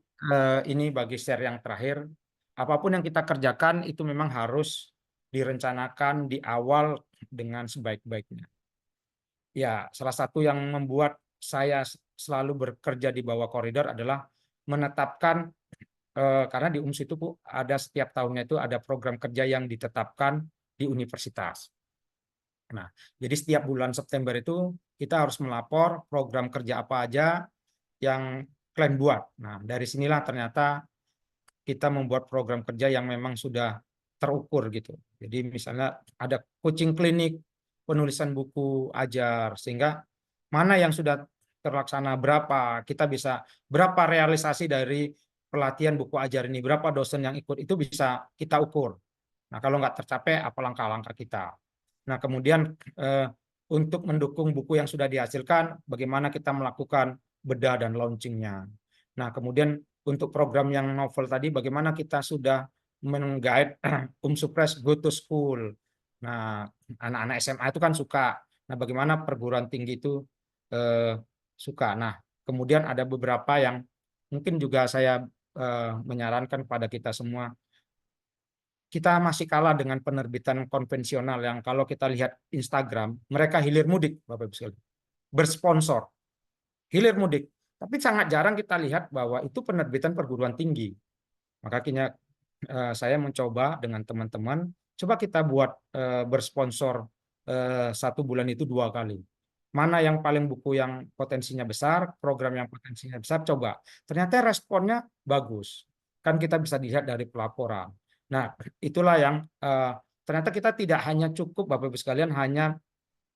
ini bagi share yang terakhir, apapun yang kita kerjakan itu memang harus direncanakan di awal dengan sebaik-baiknya. Ya, salah satu yang membuat saya selalu bekerja di bawah koridor adalah menetapkan karena di UMS itu Bu, ada setiap tahunnya itu ada program kerja yang ditetapkan di universitas. Nah, jadi setiap bulan September itu kita harus melapor program kerja apa aja yang kalian buat. Nah, dari sinilah ternyata kita membuat program kerja yang memang sudah terukur gitu. Jadi misalnya ada coaching klinik, penulisan buku ajar, sehingga mana yang sudah terlaksana berapa, kita bisa berapa realisasi dari pelatihan buku ajar ini, berapa dosen yang ikut, itu bisa kita ukur. Nah, kalau nggak tercapai, apa langkah-langkah kita. Nah, kemudian untuk mendukung buku yang sudah dihasilkan, bagaimana kita melakukan bedah dan launchingnya. Nah, kemudian untuk program yang novel tadi, bagaimana kita sudah meng-guide Supres Go to School, Nah, anak-anak SMA itu kan suka. Nah, bagaimana perguruan tinggi itu suka. Nah, kemudian ada beberapa yang mungkin juga saya menyarankan kepada kita semua. Kita masih kalah dengan penerbitan konvensional yang kalau kita lihat Instagram, mereka hilir mudik, Bapak Ibu sekalian, bersponsor, hilir mudik. Tapi sangat jarang kita lihat bahwa itu penerbitan perguruan tinggi. Makanya saya mencoba dengan teman-teman, coba kita buat bersponsor 1 bulan itu 2 kali. Mana yang paling buku yang potensinya besar, program yang potensinya besar, coba. Ternyata responnya bagus. Kan kita bisa dilihat dari pelaporan. Nah, itulah yang ternyata kita tidak hanya cukup, Bapak Ibu sekalian, hanya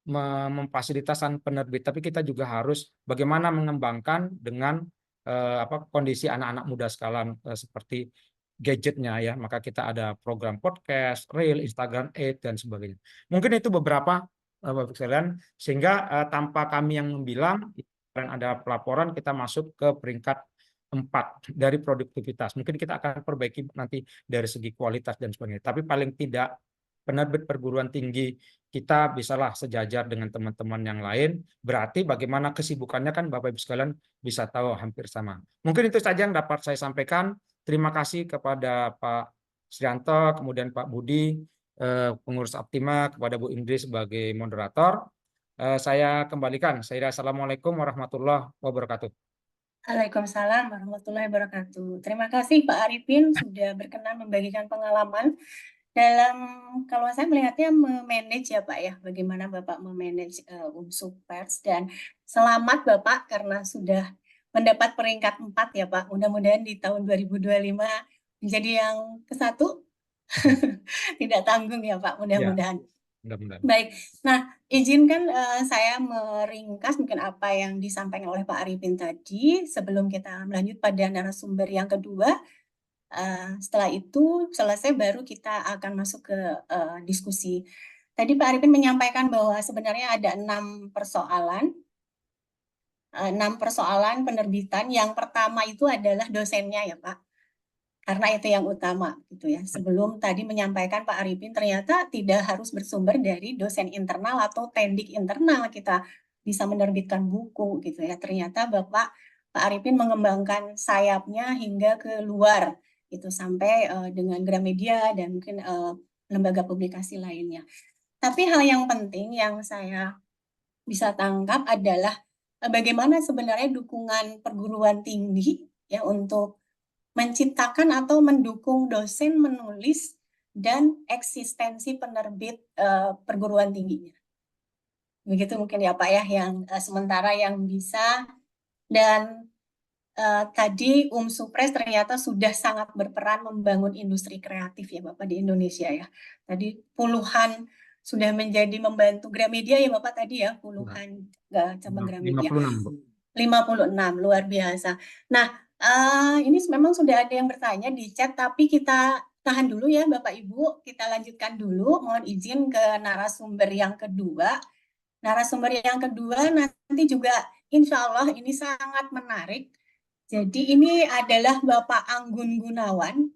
memfasilitasi penerbit, tapi kita juga harus bagaimana mengembangkan dengan kondisi anak-anak muda sekarang seperti gadgetnya ya. Maka kita ada program podcast, Reel, Instagram Aid dan sebagainya. Mungkin itu beberapa Bapak sekalian, sehingga tanpa kami yang membilang dan ada pelaporan kita masuk ke peringkat 4 dari produktivitas. Mungkin kita akan perbaiki nanti dari segi kualitas dan sebagainya. Tapi paling tidak penerbit perguruan tinggi kita bisalah sejajar dengan teman-teman yang lain. Berarti bagaimana kesibukannya kan Bapak Ibu sekalian bisa tahu hampir sama. Mungkin itu saja yang dapat saya sampaikan. Terima kasih kepada Pak Srianto, kemudian Pak Budi, pengurus Aptima, kepada Bu Indri sebagai moderator. Saya kembalikan. Assalamualaikum warahmatullahi wabarakatuh.
Waalaikumsalam warahmatullahi wabarakatuh. Terima kasih Pak Arifin sudah berkenan membagikan pengalaman dalam, kalau saya melihatnya memanage ya Pak ya, bagaimana Bapak memanage unsur pers, dan selamat Bapak karena sudah mendapat peringkat 4 ya Pak. Mudah-mudahan di tahun 2025 menjadi yang ke-1. Tidak tanggung ya Pak, mudah-mudahan.
Mudah-mudahan.
Baik, nah izinkan saya meringkas mungkin apa yang disampaikan oleh Pak Arifin tadi sebelum kita melanjut pada narasumber yang kedua. Setelah itu selesai baru kita akan masuk ke diskusi. Tadi Pak Arifin menyampaikan bahwa sebenarnya ada 6 persoalan. 6 persoalan penerbitan. Yang pertama itu adalah dosennya ya Pak. Karena itu yang utama gitu ya. Sebelum tadi menyampaikan Pak Arifin ternyata tidak harus bersumber dari dosen internal atau tendik internal kita bisa menerbitkan buku gitu ya. Ternyata Pak Arifin mengembangkan sayapnya hingga ke luar itu sampai dengan Gramedia dan mungkin lembaga publikasi lainnya. Tapi hal yang penting yang saya bisa tangkap adalah bagaimana sebenarnya dukungan perguruan tinggi ya untuk menciptakan atau mendukung dosen menulis dan eksistensi penerbit perguruan tingginya. Begitu mungkin ya Pak ya, yang sementara yang bisa. Dan tadi Supres ternyata sudah sangat berperan membangun industri kreatif ya Bapak di Indonesia ya. Tadi puluhan sudah menjadi membantu Gramedia ya Bapak tadi ya, puluhan cabang Gramedia. 56, luar biasa. Nah, ini memang sudah ada yang bertanya di chat, tapi kita tahan dulu ya Bapak Ibu, kita lanjutkan dulu. Mohon izin ke narasumber yang kedua. Narasumber yang kedua nanti juga insya Allah ini sangat menarik. Jadi ini adalah Bapak Anggun Gunawan.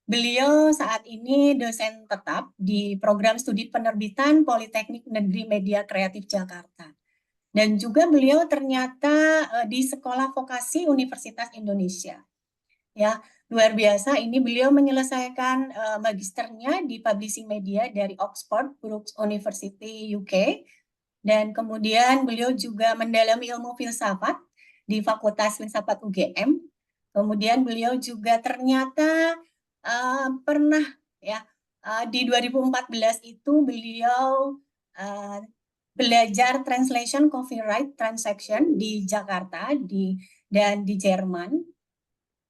Beliau saat ini dosen tetap di program studi penerbitan Politeknik Negeri Media Kreatif Jakarta. Dan juga beliau ternyata di Sekolah Vokasi Universitas Indonesia. Ya, luar biasa. Ini beliau menyelesaikan magisternya di Publishing Media dari Oxford Brookes University UK. Dan kemudian beliau juga mendalami ilmu filsafat di Fakultas Filsafat UGM. Kemudian beliau juga ternyata pernah ya di 2014 itu beliau belajar translation copyright transaction di Jakarta dan di Jerman.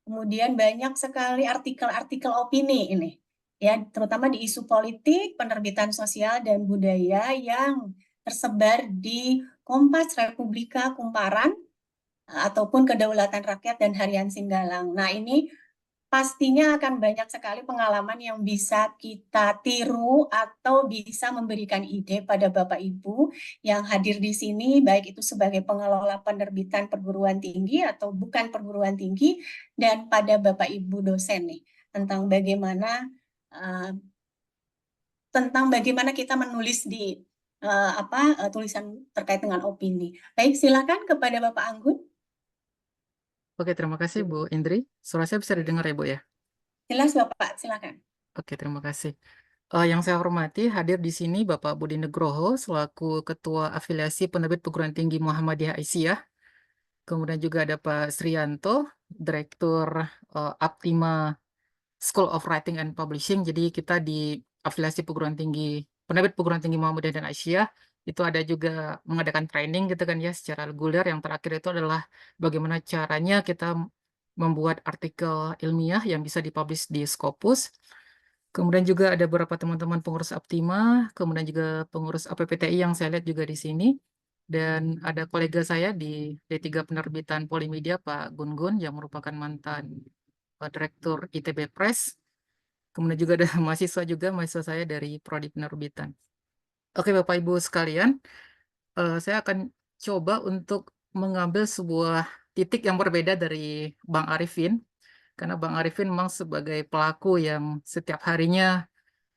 Kemudian banyak sekali artikel-artikel opini ini, ya terutama di isu politik, penerbitan sosial dan budaya yang tersebar di Kompas, Republika, Kumparan, ataupun Kedaulatan Rakyat dan Harian Singgalang. Nah ini pastinya akan banyak sekali pengalaman yang bisa kita tiru atau bisa memberikan ide pada Bapak Ibu yang hadir di sini, baik itu sebagai pengelola penerbitan perguruan tinggi atau bukan perguruan tinggi, dan pada Bapak Ibu dosen nih, tentang bagaimana tentang bagaimana kita menulis di tulisan terkait dengan opini. Baik, silakan kepada Bapak Anggun.
Oke, terima kasih Bu Indri. Suara saya bisa didengar ya Bu ya?
Jelas Bapak, silakan.
Oke, terima kasih. Yang saya hormati, hadir di sini Bapak Budi Nugroho selaku Ketua Afiliasi Penerbit Perguruan Tinggi Muhammadiyah Aisyah. Kemudian juga ada Pak Srianto, Direktur Aptima School of Writing and Publishing. Jadi kita di afiliasi Penerbit Perguruan Tinggi Muhammadiyah dan Aisyah itu ada juga mengadakan training gitu kan ya secara reguler. Yang terakhir itu adalah bagaimana caranya kita membuat artikel ilmiah yang bisa dipublish di Scopus. Kemudian juga ada beberapa teman-teman pengurus Aptima, kemudian juga pengurus APPTI yang saya lihat juga di sini. Dan ada kolega saya di D3 Penerbitan Polimedia, Pak Gun-Gun, yang merupakan mantan Direktur ITB Press. Kemudian juga ada mahasiswa saya dari Prodi Penerbitan. Oke, Bapak Ibu sekalian, saya akan coba untuk mengambil sebuah titik yang berbeda dari Bang Arifin, karena Bang Arifin memang sebagai pelaku yang setiap harinya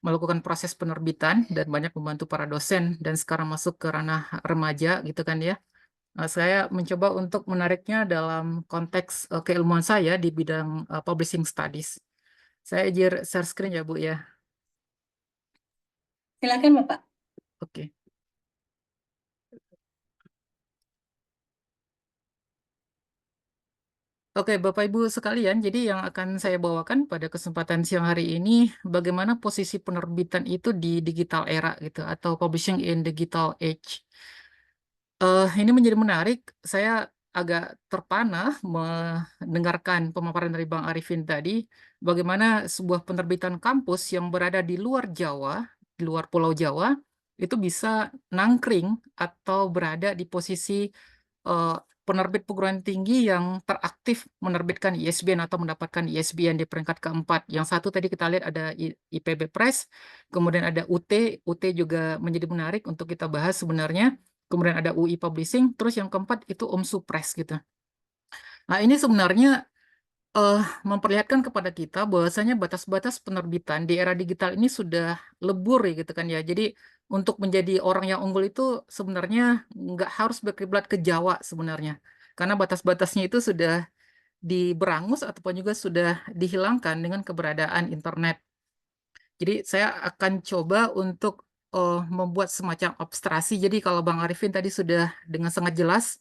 melakukan proses penerbitan dan banyak membantu para dosen dan sekarang masuk ke ranah remaja gitu kan ya. Saya mencoba untuk menariknya dalam konteks keilmuan saya di bidang publishing studies. Saya share screen ya Bu ya.
Silakan Bapak.
Oke. Oke, Bapak Ibu sekalian, jadi yang akan saya bawakan pada kesempatan siang hari ini, bagaimana posisi penerbitan itu di digital era gitu, atau publishing in digital age. Ini menjadi menarik, saya agak terpana mendengarkan pemaparan dari Bang Arifin tadi, bagaimana sebuah penerbitan kampus yang berada di luar Jawa, di luar Pulau Jawa, itu bisa nangkring atau berada di posisi penerbit perguruan tinggi yang teraktif menerbitkan ISBN atau mendapatkan ISBN di peringkat keempat. Yang satu tadi kita lihat ada IPB Press, kemudian ada UT juga menjadi menarik untuk kita bahas sebenarnya. Kemudian ada UI Publishing, terus yang keempat itu UMSU Press gitu. Nah ini sebenarnya memperlihatkan kepada kita bahwasanya batas-batas penerbitan di era digital ini sudah lebur ya gitu kan ya. Jadi untuk menjadi orang yang unggul itu sebenarnya nggak harus berkiblat ke Jawa sebenarnya. Karena batas-batasnya itu sudah diberangus ataupun juga sudah dihilangkan dengan keberadaan internet. Jadi saya akan coba untuk membuat semacam abstrasi. Jadi kalau Bang Arifin tadi sudah dengan sangat jelas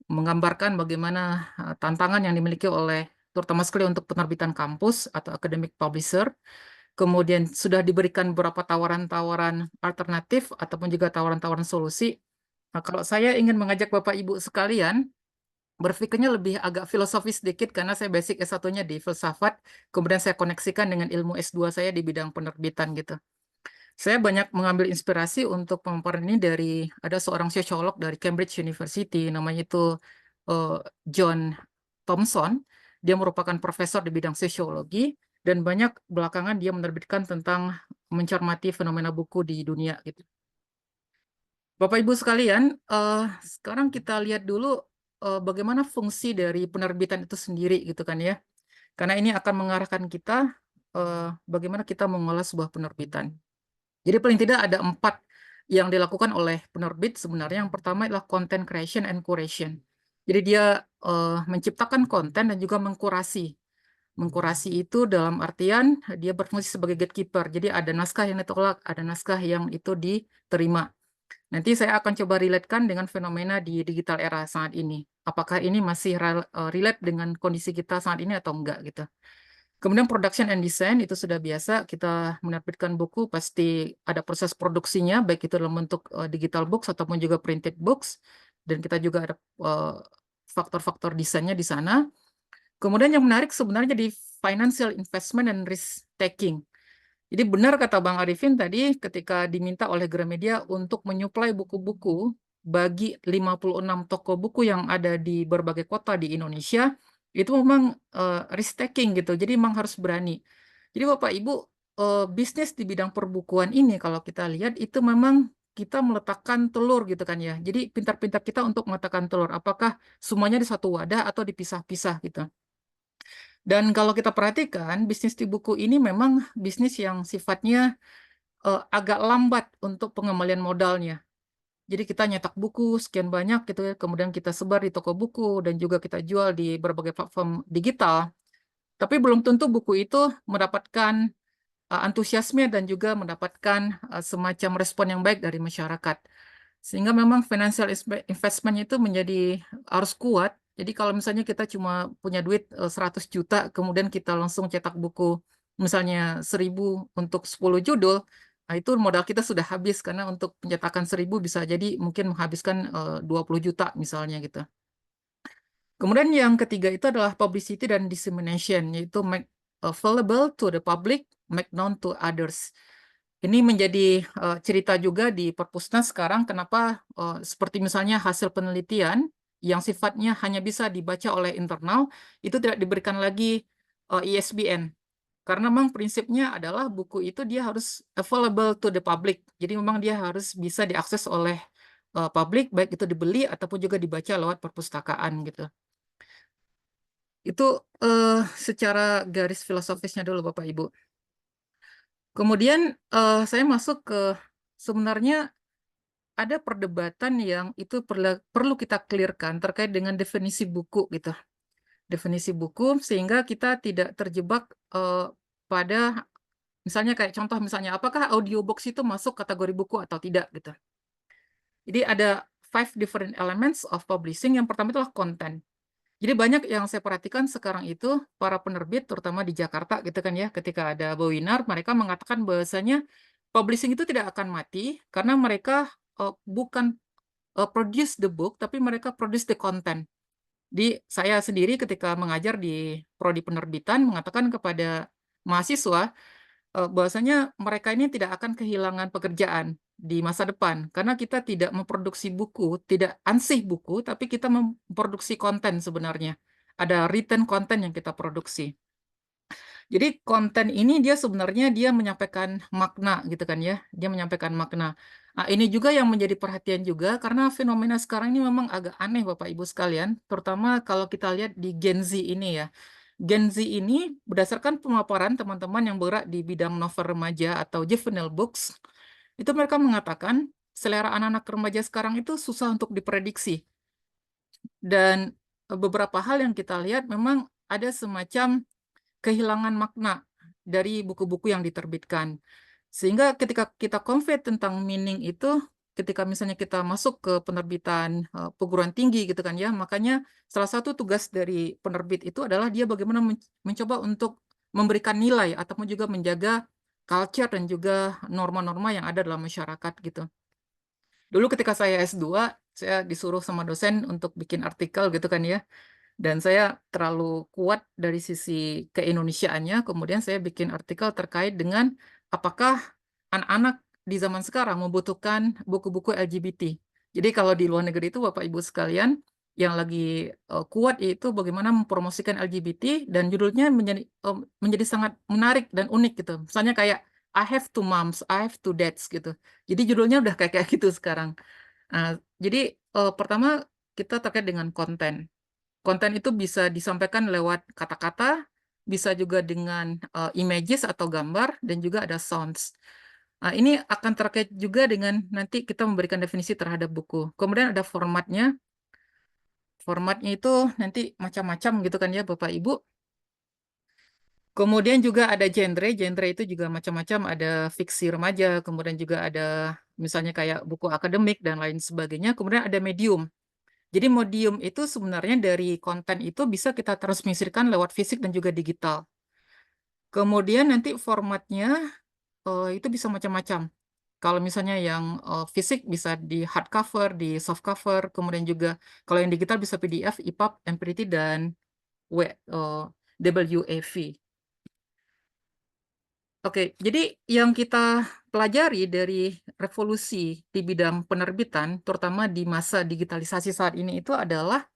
menggambarkan bagaimana tantangan yang dimiliki oleh terutama sekali untuk penerbitan kampus atau academic publisher. Kemudian sudah diberikan beberapa tawaran-tawaran alternatif ataupun juga tawaran-tawaran solusi. Nah, kalau saya ingin mengajak Bapak Ibu sekalian berpikirnya lebih agak filosofis sedikit karena saya basic S1-nya di filsafat, kemudian saya koneksikan dengan ilmu S2 saya di bidang penerbitan gitu. Saya banyak mengambil inspirasi untuk pemaparan ini dari ada seorang sosiolog dari Cambridge University, namanya itu John Thomson. Dia merupakan profesor di bidang sosiologi dan banyak belakangan dia menerbitkan tentang mencermati fenomena buku di dunia gitu. Bapak Ibu sekalian, sekarang kita lihat dulu bagaimana fungsi dari penerbitan itu sendiri gitu kan ya. Karena ini akan mengarahkan kita bagaimana kita mengolah sebuah penerbitan. Jadi paling tidak ada 4 yang dilakukan oleh penerbit sebenarnya. Yang pertama adalah content creation and curation. Jadi dia menciptakan konten dan juga mengkurasi. Mengkurasi itu dalam artian dia berfungsi sebagai gatekeeper. Jadi ada naskah yang ditolak, ada naskah yang itu diterima. Nanti saya akan coba relatekan dengan fenomena di digital era saat ini. Apakah ini masih relate dengan kondisi kita saat ini atau enggak gitu. Kemudian production and design itu sudah biasa, kita menerbitkan buku pasti ada proses produksinya, baik itu dalam bentuk digital books ataupun juga printed books. Dan kita juga ada faktor-faktor desainnya di sana. Kemudian yang menarik sebenarnya di financial investment and risk taking. Jadi benar kata Bang Arifin tadi ketika diminta oleh Gramedia untuk menyuplai buku-buku bagi 56 toko buku yang ada di berbagai kota di Indonesia, itu memang risk taking gitu. Jadi memang harus berani. Jadi Bapak Ibu, bisnis di bidang perbukuan ini kalau kita lihat itu memang kita meletakkan telur gitu kan ya. Jadi pintar-pintar kita untuk meletakkan telur. Apakah semuanya di satu wadah atau dipisah-pisah gitu. Dan kalau kita perhatikan, bisnis di buku ini memang bisnis yang sifatnya agak lambat untuk pengembalian modalnya. Jadi kita nyetak buku sekian banyak gitu ya, kemudian kita sebar di toko buku dan juga kita jual di berbagai platform digital. Tapi belum tentu buku itu mendapatkan antusiasme dan juga mendapatkan semacam respon yang baik dari masyarakat. Sehingga memang financial investment itu menjadi harus kuat. Jadi kalau misalnya kita cuma punya duit 100 juta, kemudian kita langsung cetak buku misalnya 1000 untuk 10 judul, nah itu modal kita sudah habis karena untuk pencetakan 1000 bisa jadi mungkin menghabiskan 20 juta misalnya gitu. Kemudian yang ketiga itu adalah publicity dan dissemination, yaitu make available to the public, make known to others. Ini menjadi cerita juga di Perpusnas sekarang, kenapa seperti misalnya hasil penelitian yang sifatnya hanya bisa dibaca oleh internal, itu tidak diberikan lagi ISBN. Karena memang prinsipnya adalah buku itu dia harus available to the public. Jadi memang dia harus bisa diakses oleh publik, baik itu dibeli ataupun juga dibaca lewat perpustakaan gitu. Itu secara garis filosofisnya dulu Bapak Ibu. Kemudian saya masuk ke sebenarnya ada perdebatan yang itu perlu kita clearkan terkait dengan definisi buku gitu. Definisi buku sehingga kita tidak terjebak pada misalnya kayak contoh misalnya apakah audiobook itu masuk kategori buku atau tidak gitu. Jadi ada 5 different elements of publishing. Yang pertama itulah konten. Jadi banyak yang saya perhatikan sekarang itu para penerbit terutama di Jakarta gitu kan ya, ketika ada webinar mereka mengatakan bahwasanya publishing itu tidak akan mati karena mereka bukan produce the book tapi mereka produce the content. Di saya sendiri ketika mengajar di prodi penerbitan mengatakan kepada mahasiswa bahwasanya mereka ini tidak akan kehilangan pekerjaan di masa depan karena kita tidak memproduksi buku, tidak ansih buku, tapi kita memproduksi konten sebenarnya. Ada written konten yang kita produksi. Jadi konten ini dia sebenarnya dia menyampaikan makna gitu kan ya. Dia menyampaikan makna. Nah, ini juga yang menjadi perhatian juga karena fenomena sekarang ini memang agak aneh Bapak Ibu sekalian, terutama kalau kita lihat di Gen Z ini ya. Gen Z ini berdasarkan pemaparan teman-teman yang bergerak di bidang novel remaja atau juvenile books, itu mereka mengatakan selera anak-anak remaja sekarang itu susah untuk diprediksi. Dan beberapa hal yang kita lihat memang ada semacam kehilangan makna dari buku-buku yang diterbitkan. Sehingga ketika kita convey tentang meaning itu, ketika misalnya kita masuk ke penerbitan perguruan tinggi gitu kan ya, makanya salah satu tugas dari penerbit itu adalah dia bagaimana mencoba untuk memberikan nilai ataupun juga menjaga culture dan juga norma-norma yang ada dalam masyarakat gitu. Dulu ketika saya S2, saya disuruh sama dosen untuk bikin artikel gitu kan ya. Dan saya terlalu kuat dari sisi keindonesiaannya, kemudian saya bikin artikel terkait dengan apakah anak-anak di zaman sekarang membutuhkan buku-buku LGBT. Jadi kalau di luar negeri itu Bapak Ibu sekalian, yang lagi kuat itu bagaimana mempromosikan LGBT dan judulnya menjadi sangat menarik dan unik gitu. Misalnya kayak I have two moms, I have two dads gitu. Jadi judulnya udah kayak gitu sekarang. Nah, jadi pertama kita terkait dengan konten. Konten itu bisa disampaikan lewat kata-kata, bisa juga dengan images atau gambar, dan juga ada sounds. Nah, ini akan terkait juga dengan nanti kita memberikan definisi terhadap buku. Kemudian ada formatnya. Formatnya itu nanti macam-macam gitu kan ya Bapak Ibu. Kemudian juga ada genre. Genre itu juga macam-macam. Ada fiksi remaja, kemudian juga ada misalnya kayak buku akademik dan lain sebagainya. Kemudian ada medium. Jadi medium itu sebenarnya dari konten itu bisa kita transmisikan lewat fisik dan juga digital. Kemudian nanti formatnya itu bisa macam-macam. Kalau misalnya yang fisik bisa di hardcover, di softcover, kemudian juga kalau yang digital bisa PDF, EPUB, MP3, dan WAV. Oke, jadi yang kita pelajari dari revolusi di bidang penerbitan, terutama di masa digitalisasi saat ini itu adalah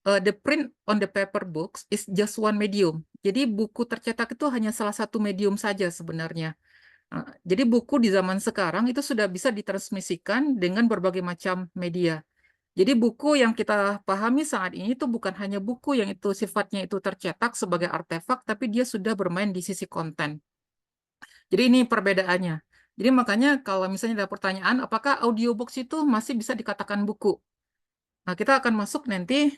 the print on the paper books is just one medium. Jadi buku tercetak itu hanya salah satu medium saja sebenarnya. Jadi buku di zaman sekarang itu sudah bisa ditransmisikan dengan berbagai macam media. Jadi buku yang kita pahami saat ini itu bukan hanya buku yang itu sifatnya itu tercetak sebagai artefak, tapi dia sudah bermain di sisi konten. Jadi ini perbedaannya. Jadi makanya kalau misalnya ada pertanyaan, apakah audiobook itu masih bisa dikatakan buku? Nah, kita akan masuk nanti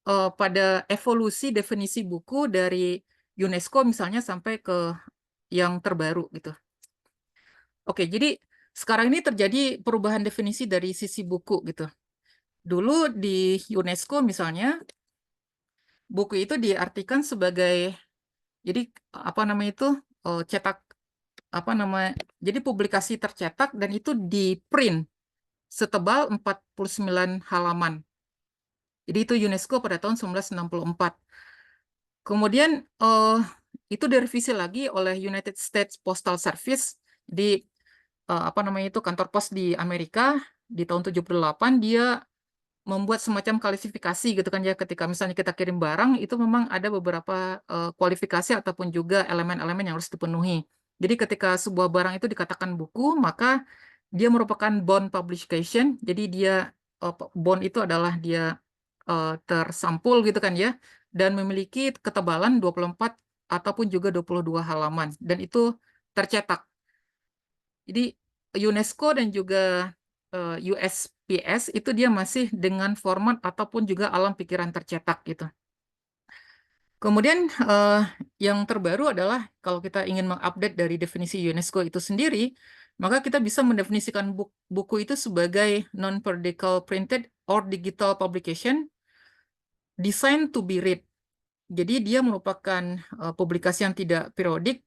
pada evolusi definisi buku dari UNESCO misalnya sampai ke yang terbaru gitu. Oke, jadi sekarang ini terjadi perubahan definisi dari sisi buku gitu. Dulu di UNESCO misalnya, buku itu diartikan sebagai, jadi apa namanya itu, cetak, apa namanya, jadi publikasi tercetak dan itu di print setebal 49 halaman. Jadi itu UNESCO pada tahun 1964. Kemudian itu direvisi lagi oleh United States Postal Service di apa namanya itu kantor pos di Amerika di tahun 78. Dia membuat semacam klasifikasi gitu kan ya, ketika misalnya kita kirim barang itu memang ada beberapa kualifikasi ataupun juga elemen-elemen yang harus dipenuhi. Jadi ketika sebuah barang itu dikatakan buku, maka dia merupakan bond publication. Jadi dia bond itu adalah dia tersampul gitu kan ya, dan memiliki ketebalan 24 ataupun juga 22 halaman dan itu tercetak. Jadi UNESCO dan juga USPS itu dia masih dengan format ataupun juga alam pikiran tercetak gitu. Kemudian yang terbaru adalah kalau kita ingin mengupdate dari definisi UNESCO itu sendiri, maka kita bisa mendefinisikan buku itu sebagai non-periodical printed or digital publication designed to be read. Jadi dia merupakan publikasi yang tidak periodik,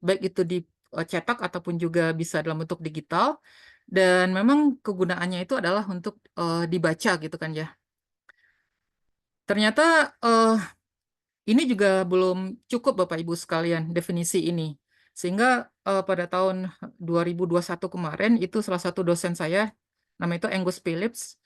baik itu dicetak ataupun juga bisa dalam bentuk digital. Dan memang kegunaannya itu adalah untuk dibaca gitu kan ya. Ternyata ini juga belum cukup Bapak Ibu sekalian definisi ini. Sehingga pada tahun 2021 kemarin itu salah satu dosen saya, namanya itu Angus Phillips.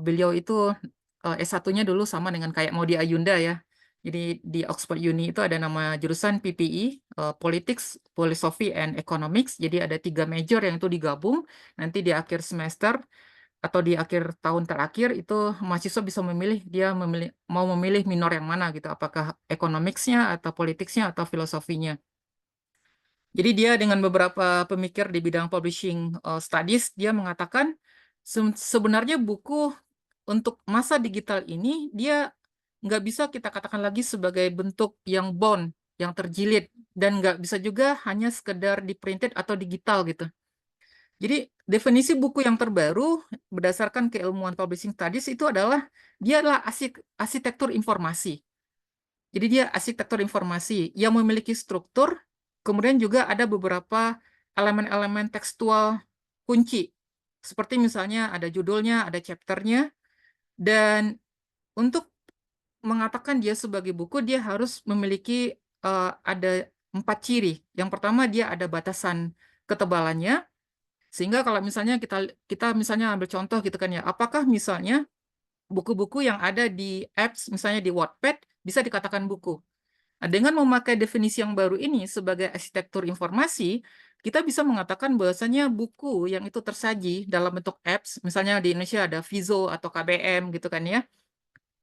Beliau itu S1-nya dulu sama dengan kayak Maudy Ayunda ya. Jadi di Oxford Uni itu ada nama jurusan PPE, Politics, Philosophy, and Economics. Jadi ada 3 major yang itu digabung. Nanti di akhir semester atau di akhir tahun terakhir itu mahasiswa bisa memilih dia mau memilih minor yang mana gitu, apakah economics-nya atau politics-nya atau filosofinya. Jadi dia dengan beberapa pemikir di bidang publishing studies, dia mengatakan sebenarnya buku untuk masa digital ini dia nggak bisa kita katakan lagi sebagai bentuk yang bound, yang terjilid, dan nggak bisa juga hanya sekedar di printed atau digital gitu. Jadi definisi buku yang terbaru berdasarkan keilmuan publishing studies itu adalah dia adalah arsitektur informasi. Jadi dia arsitektur informasi yang memiliki struktur, kemudian juga ada beberapa elemen-elemen tekstual kunci. Seperti misalnya ada judulnya, ada chapternya, dan untuk mengatakan dia sebagai buku, dia harus memiliki ada 4 ciri. Yang pertama dia ada batasan ketebalannya, sehingga kalau misalnya kita misalnya ambil contoh gitu kan ya, apakah misalnya buku-buku yang ada di apps, misalnya di Wattpad, bisa dikatakan buku. Nah, dengan memakai definisi yang baru ini sebagai arsitektur informasi, kita bisa mengatakan bahwasanya buku yang itu tersaji dalam bentuk apps, misalnya di Indonesia ada Vizo atau KBM gitu kan ya,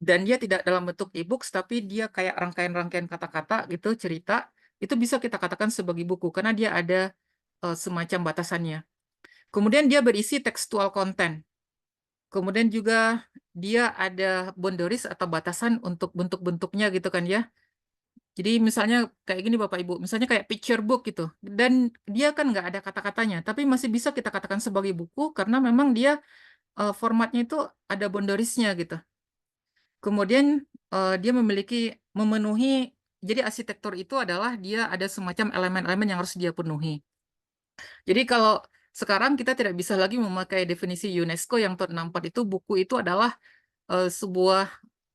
dan dia tidak dalam bentuk e-books, tapi dia kayak rangkaian-rangkaian kata-kata gitu, cerita, itu bisa kita katakan sebagai buku, karena dia ada semacam batasannya. Kemudian dia berisi textual content. Kemudian juga dia ada boundaries atau batasan untuk bentuk-bentuknya gitu kan ya. Jadi misalnya kayak gini Bapak Ibu, misalnya kayak picture book gitu. Dan dia kan nggak ada kata-katanya, tapi masih bisa kita katakan sebagai buku karena memang dia formatnya itu ada boundariesnya gitu. Kemudian dia memenuhi, jadi arsitektur itu adalah dia ada semacam elemen-elemen yang harus dia penuhi. Jadi kalau sekarang kita tidak bisa lagi memakai definisi UNESCO yang tahun 64 itu buku itu adalah sebuah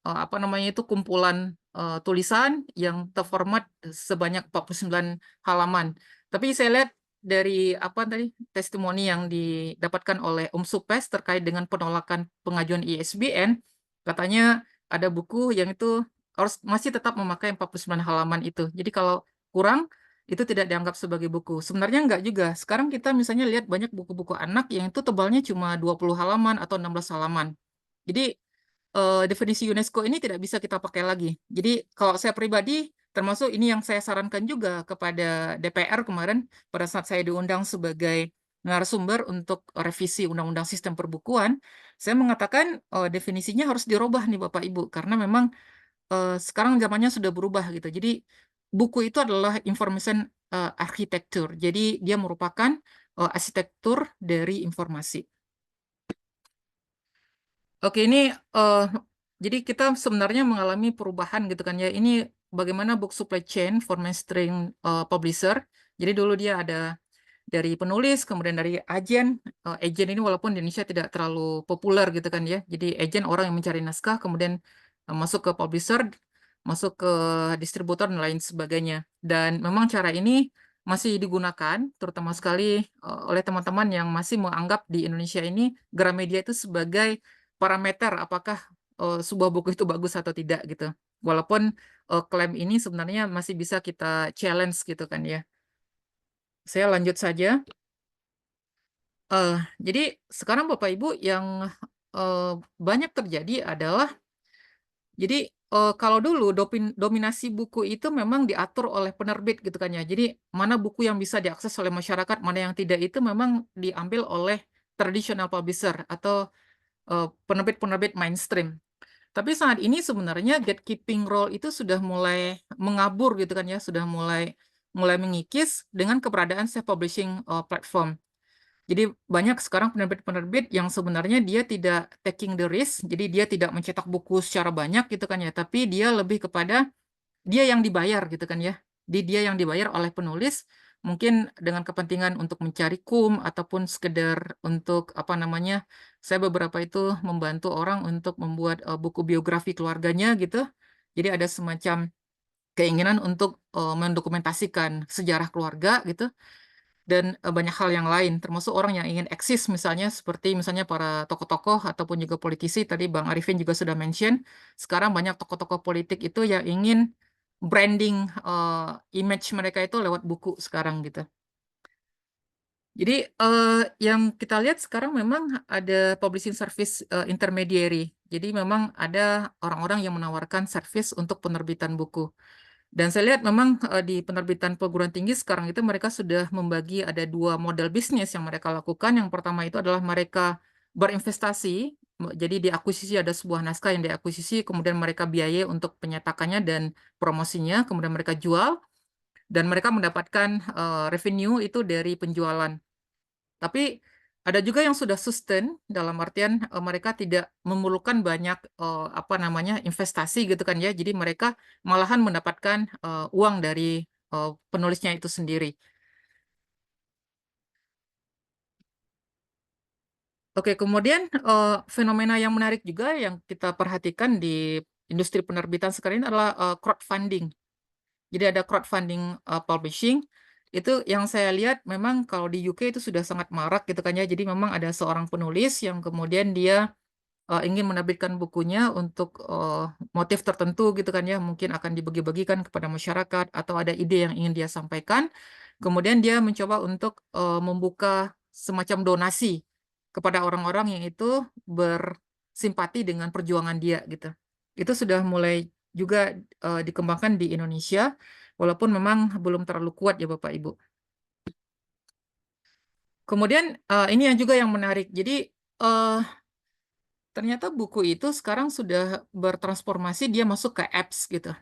apa namanya itu kumpulan tulisan yang terformat sebanyak 49 halaman. Tapi saya lihat dari apa tadi testimoni yang didapatkan oleh Supes terkait dengan penolakan pengajuan ISBN, katanya ada buku yang itu harus masih tetap memakai 49 halaman itu. Jadi kalau kurang itu tidak dianggap sebagai buku. Sebenarnya enggak juga. Sekarang kita misalnya lihat banyak buku-buku anak yang itu tebalnya cuma 20 halaman atau 16 halaman. Jadi definisi UNESCO ini tidak bisa kita pakai lagi. Jadi kalau saya pribadi termasuk ini yang saya sarankan juga kepada DPR kemarin pada saat saya diundang sebagai narasumber untuk revisi Undang-Undang Sistem Perbukuan, saya mengatakan definisinya harus dirubah nih Bapak Ibu, karena memang sekarang zamannya sudah berubah gitu. Jadi buku itu adalah information architecture, jadi dia merupakan arsitektur dari informasi. Oke, ini jadi kita sebenarnya mengalami perubahan gitu kan ya. Ini bagaimana book supply chain for mainstream publisher. Jadi dulu dia ada dari penulis, kemudian dari agen. Agen ini walaupun di Indonesia tidak terlalu populer gitu kan ya. Jadi agen orang yang mencari naskah, kemudian masuk ke publisher, masuk ke distributor dan lain sebagainya. Dan memang cara ini masih digunakan, terutama sekali oleh teman-teman yang masih menganggap di Indonesia ini Gramedia itu sebagai parameter apakah sebuah buku itu bagus atau tidak gitu. Walaupun klaim ini sebenarnya masih bisa kita challenge gitu kan ya. Saya lanjut saja. Jadi sekarang Bapak Ibu yang banyak terjadi adalah, jadi kalau dulu dominasi buku itu memang diatur oleh penerbit gitu kan ya. Jadi mana buku yang bisa diakses oleh masyarakat, mana yang tidak, itu memang diambil oleh traditional publisher atau penerbit-penerbit mainstream. Tapi saat ini sebenarnya gatekeeping role itu sudah mulai mengabur gitu kan ya, sudah mulai mengikis dengan keberadaan self-publishing platform. Jadi banyak sekarang penerbit-penerbit yang sebenarnya dia tidak taking the risk, jadi dia tidak mencetak buku secara banyak gitu kan ya, tapi dia lebih kepada dia yang dibayar gitu kan ya. Dia yang dibayar oleh penulis, mungkin dengan kepentingan untuk mencari ataupun sekedar untuk apa namanya, saya beberapa itu membantu orang untuk membuat buku biografi keluarganya gitu. Jadi ada semacam keinginan untuk mendokumentasikan sejarah keluarga gitu, dan banyak hal yang lain, termasuk orang yang ingin eksis misalnya, seperti misalnya para tokoh-tokoh ataupun juga politisi. Tadi Bang Arifin juga sudah mention, sekarang banyak tokoh-tokoh politik itu yang ingin branding image mereka itu lewat buku sekarang gitu. Jadi yang kita lihat sekarang memang ada publishing service intermediary. Jadi memang ada orang-orang yang menawarkan service untuk penerbitan buku. Dan saya lihat memang di penerbitan perguruan tinggi sekarang itu mereka sudah membagi ada dua model bisnis yang mereka lakukan. Yang pertama itu adalah mereka berinvestasi, jadi diakuisisi, ada sebuah naskah yang diakuisisi, kemudian mereka biayai untuk penyetakannya dan promosinya, kemudian mereka jual, dan mereka mendapatkan revenue itu dari penjualan. Tapi ada juga yang sudah sustain, dalam artian mereka tidak memerlukan banyak apa namanya investasi gitu kan ya. Jadi mereka malahan mendapatkan uang dari penulisnya itu sendiri. Oke, kemudian fenomena yang menarik juga yang kita perhatikan di industri penerbitan sekarang ini adalah crowdfunding. Jadi ada crowdfunding publishing. Itu yang saya lihat memang kalau di UK itu sudah sangat marak gitu kan ya. Jadi memang ada seorang penulis yang kemudian dia ingin menerbitkan bukunya untuk motif tertentu gitu kan ya, mungkin akan dibagi-bagikan kepada masyarakat atau ada ide yang ingin dia sampaikan. Kemudian dia mencoba untuk membuka semacam donasi kepada orang-orang yang itu bersimpati dengan perjuangan dia gitu. Itu sudah mulai juga dikembangkan di Indonesia, walaupun memang belum terlalu kuat ya Bapak Ibu. Kemudian ini yang juga yang menarik. Jadi ternyata buku itu sekarang sudah bertransformasi, dia masuk ke apps gitu.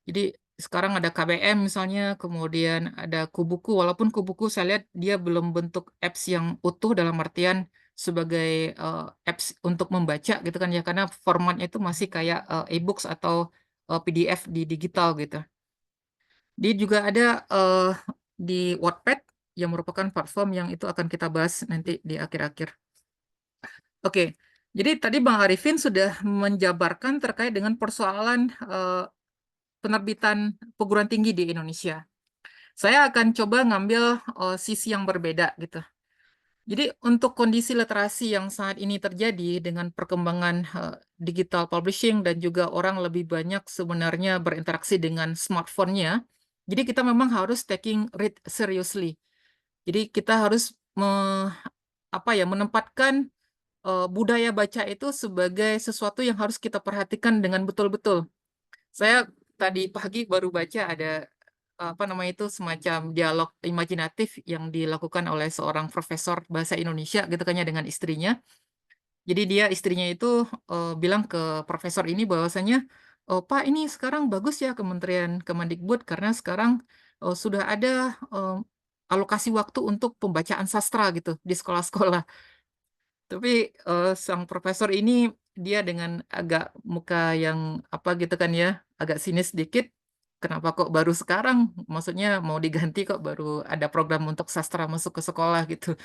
Jadi sekarang ada KBM misalnya, kemudian ada Kubuku. Walaupun Kubuku saya lihat dia belum bentuk apps yang utuh dalam artian sebagai apps untuk membaca gitu kan ya, karena formatnya itu masih kayak e-books atau PDF di digital gitu. Dia juga ada di Wattpad yang merupakan platform yang itu akan kita bahas nanti di akhir-akhir. Oke, jadi tadi Bang Arifin sudah menjabarkan terkait dengan persoalan penerbitan perguruan tinggi di Indonesia. Saya akan coba ngambil sisi yang berbeda gitu. Jadi untuk kondisi literasi yang saat ini terjadi dengan perkembangan digital publishing dan juga orang lebih banyak sebenarnya berinteraksi dengan smartphone-nya, jadi kita memang harus taking read seriously. Jadi kita harus menempatkan budaya baca itu sebagai sesuatu yang harus kita perhatikan dengan betul-betul. Saya tadi pagi baru baca ada apa namanya itu semacam dialog imajinatif yang dilakukan oleh seorang profesor bahasa Indonesia gitu kan ya dengan istrinya. Jadi dia istrinya itu bilang ke profesor ini bahwasanya, "Oh, Pak, ini sekarang bagus ya Kementerian Kemendikbud karena sekarang sudah ada alokasi waktu untuk pembacaan sastra gitu di sekolah-sekolah." Tapi sang profesor ini dia dengan agak muka yang apa gitu kan ya, agak sinis sedikit. Kenapa kok baru sekarang? Maksudnya mau diganti kok baru ada program untuk sastra masuk ke sekolah gitu.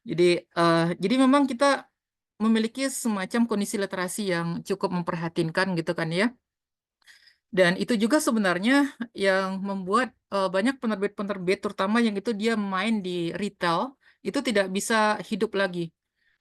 Jadi memang kita memiliki semacam kondisi literasi yang cukup memprihatinkan gitu kan ya. Dan itu juga sebenarnya yang membuat banyak penerbit-penerbit terutama yang itu dia main di retail itu tidak bisa hidup lagi.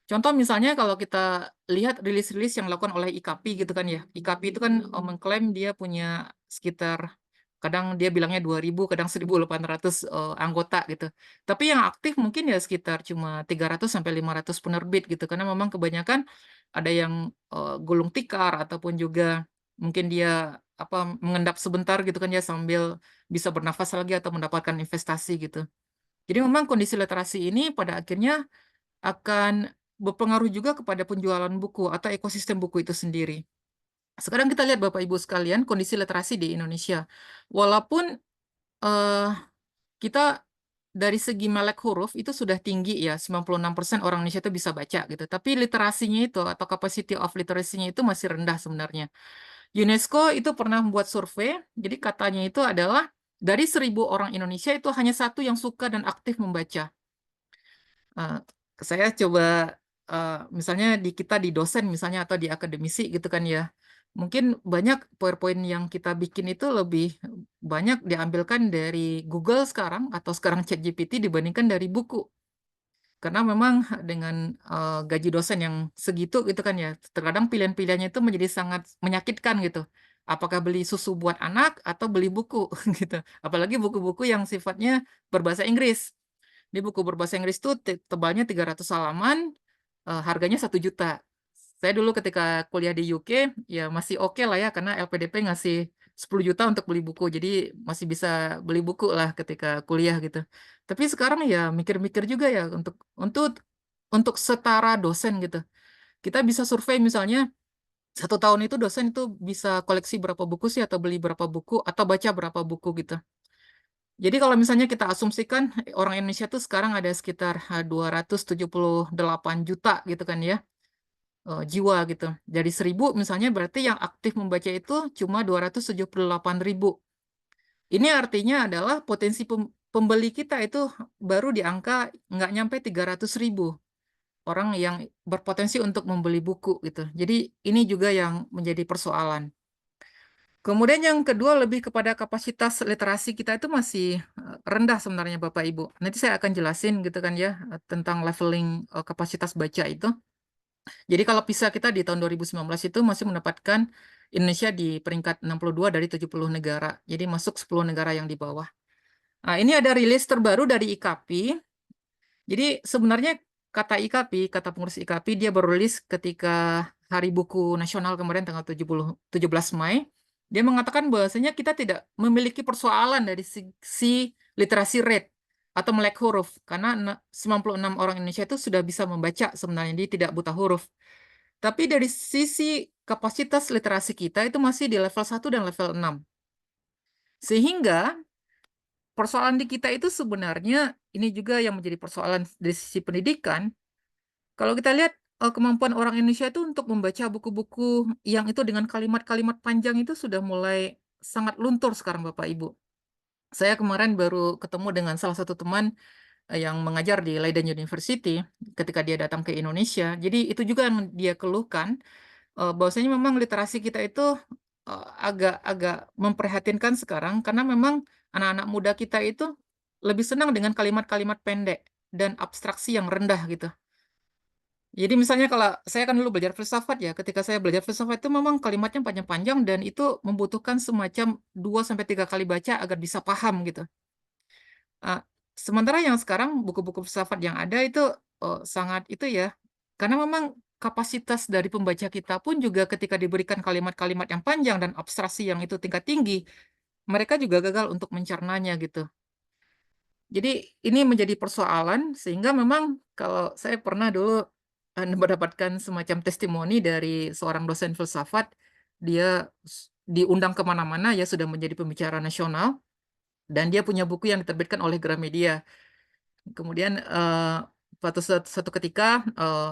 Contoh misalnya kalau kita lihat rilis-rilis yang dilakukan oleh IKP gitu kan ya. IKP itu kan mengklaim dia punya sekitar kadang dia bilangnya 2.000, kadang 1.800 anggota gitu. Tapi yang aktif mungkin ya sekitar cuma 300 sampai 500 penerbit gitu. Karena memang kebanyakan ada yang gulung tikar ataupun juga mungkin dia apa mengendap sebentar gitu kan ya sambil bisa bernafas lagi atau mendapatkan investasi gitu. Jadi memang kondisi literasi ini pada akhirnya akan berpengaruh juga kepada penjualan buku atau ekosistem buku itu sendiri. Sekarang kita lihat Bapak Ibu sekalian kondisi literasi di Indonesia. Walaupun eh, kita dari segi melek huruf itu sudah tinggi ya, 96% orang Indonesia itu bisa baca gitu. Tapi literasinya itu atau capacity of literacy-nya itu masih rendah sebenarnya. UNESCO itu pernah membuat survei, jadi katanya itu adalah dari 1.000 orang Indonesia itu hanya satu yang suka dan aktif membaca. Eh, saya coba misalnya di kita di dosen misalnya atau di akademisi gitu kan ya. Mungkin banyak PowerPoint yang kita bikin itu lebih banyak diambilkan dari Google sekarang atau sekarang ChatGPT dibandingkan dari buku. Karena memang dengan gaji dosen yang segitu gitu kan ya, terkadang pilihan-pilihannya itu menjadi sangat menyakitkan gitu. Apakah beli susu buat anak atau beli buku gitu. Apalagi buku-buku yang sifatnya berbahasa Inggris. Di buku berbahasa Inggris itu tebalnya 300 halaman, harganya 1 juta. Saya dulu ketika kuliah di UK, ya masih oke lah ya, karena LPDP ngasih 10 juta untuk beli buku. Jadi masih bisa beli buku lah ketika kuliah gitu. Tapi sekarang ya mikir-mikir juga ya untuk setara dosen gitu. Kita bisa survei misalnya 1 tahun itu dosen itu bisa koleksi berapa buku sih atau beli berapa buku atau baca berapa buku gitu. Jadi kalau misalnya kita asumsikan orang Indonesia tuh sekarang ada sekitar 278 juta gitu kan ya jiwa gitu. Dari 1.000 misalnya berarti yang aktif membaca itu cuma 278.000. Ini artinya adalah potensi pembeli kita itu baru di angka nggak nyampe 300.000 orang yang berpotensi untuk membeli buku gitu. Jadi ini juga yang menjadi persoalan. Kemudian yang kedua lebih kepada kapasitas literasi kita itu masih rendah sebenarnya Bapak Ibu. Nanti saya akan jelasin gitu kan ya tentang leveling kapasitas baca itu. Jadi kalau PISA kita di tahun 2019 itu masih mendapatkan Indonesia di peringkat 62 dari 70 negara. Jadi masuk 10 negara yang di bawah. Nah, ini ada rilis terbaru dari IKP. Jadi sebenarnya kata IKP, kata pengurus IKP dia baru rilis ketika Hari Buku Nasional kemarin tanggal 17 Mei. Dia mengatakan bahwasanya kita tidak memiliki persoalan dari sisi literasi rate atau melek huruf karena 96 orang Indonesia itu sudah bisa membaca sebenarnya dia tidak buta huruf. Tapi dari sisi kapasitas literasi kita itu masih di level 1 dan level 6. Sehingga persoalan di kita itu sebenarnya ini juga yang menjadi persoalan dari sisi pendidikan. Kalau kita lihat kemampuan orang Indonesia itu untuk membaca buku-buku yang itu dengan kalimat-kalimat panjang itu sudah mulai sangat luntur sekarang Bapak Ibu. Saya kemarin baru ketemu dengan salah satu teman yang mengajar di Leiden University ketika dia datang ke Indonesia. Jadi itu juga yang dia keluhkan bahwasanya memang literasi kita itu agak-agak memprihatinkan sekarang karena memang anak-anak muda kita itu lebih senang dengan kalimat-kalimat pendek dan abstraksi yang rendah gitu. Jadi misalnya kalau saya kan dulu belajar filsafat ya, ketika saya belajar filsafat itu memang kalimatnya panjang-panjang dan itu membutuhkan semacam 2 sampai 3 kali baca agar bisa paham gitu. Uh, Sementara yang sekarang buku-buku filsafat yang ada itu sangat itu ya, karena memang kapasitas dari pembaca kita pun juga ketika diberikan kalimat-kalimat yang panjang dan abstraksi yang itu tingkat tinggi, mereka juga gagal untuk mencernanya gitu. Jadi ini menjadi persoalan sehingga memang kalau saya pernah dulu mendapatkan semacam testimoni dari seorang dosen filsafat, dia diundang kemana-mana ya sudah menjadi pembicara nasional dan dia punya buku yang diterbitkan oleh Gramedia. Kemudian suatu ketika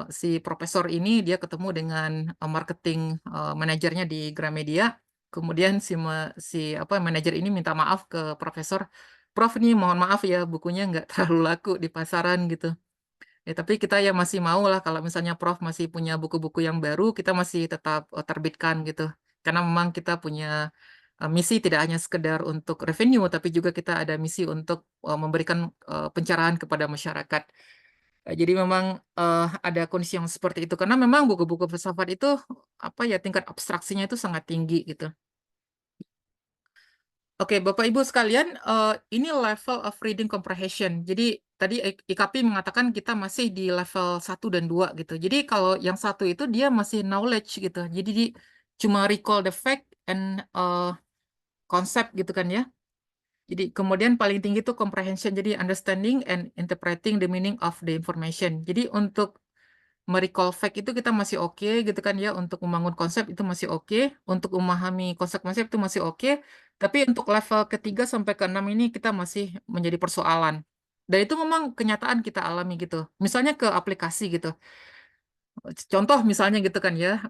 si profesor ini dia ketemu dengan marketing manajernya di Gramedia. Kemudian si manajer ini minta maaf ke profesor, Prof nih mohon maaf ya bukunya nggak terlalu laku di pasaran gitu. Ya tapi kita ya masih mau lah kalau misalnya Prof masih punya buku-buku yang baru kita masih tetap terbitkan gitu. Karena memang kita punya misi tidak hanya sekedar untuk revenue, tapi juga kita ada misi untuk memberikan pencerahan kepada masyarakat. Jadi memang ada kondisi yang seperti itu karena memang buku-buku filsafat itu tingkat abstraksinya itu sangat tinggi gitu. Oke, Bapak Ibu sekalian, ini level of reading comprehension. Jadi tadi IKP mengatakan kita masih di level 1 dan 2 gitu. Jadi kalau yang satu itu dia masih knowledge gitu. Jadi cuma recall the fact and concept gitu kan ya. Jadi kemudian paling tinggi itu comprehension, jadi understanding and interpreting the meaning of the information. Jadi untuk merecall fact itu kita masih oke gitu kan ya, untuk membangun konsep itu masih oke, untuk memahami konsep-konsep itu masih oke, tapi untuk level ketiga sampai ke 6 ini kita masih menjadi persoalan. Dan itu memang kenyataan kita alami gitu. Misalnya ke aplikasi gitu. Contoh misalnya gitu kan ya,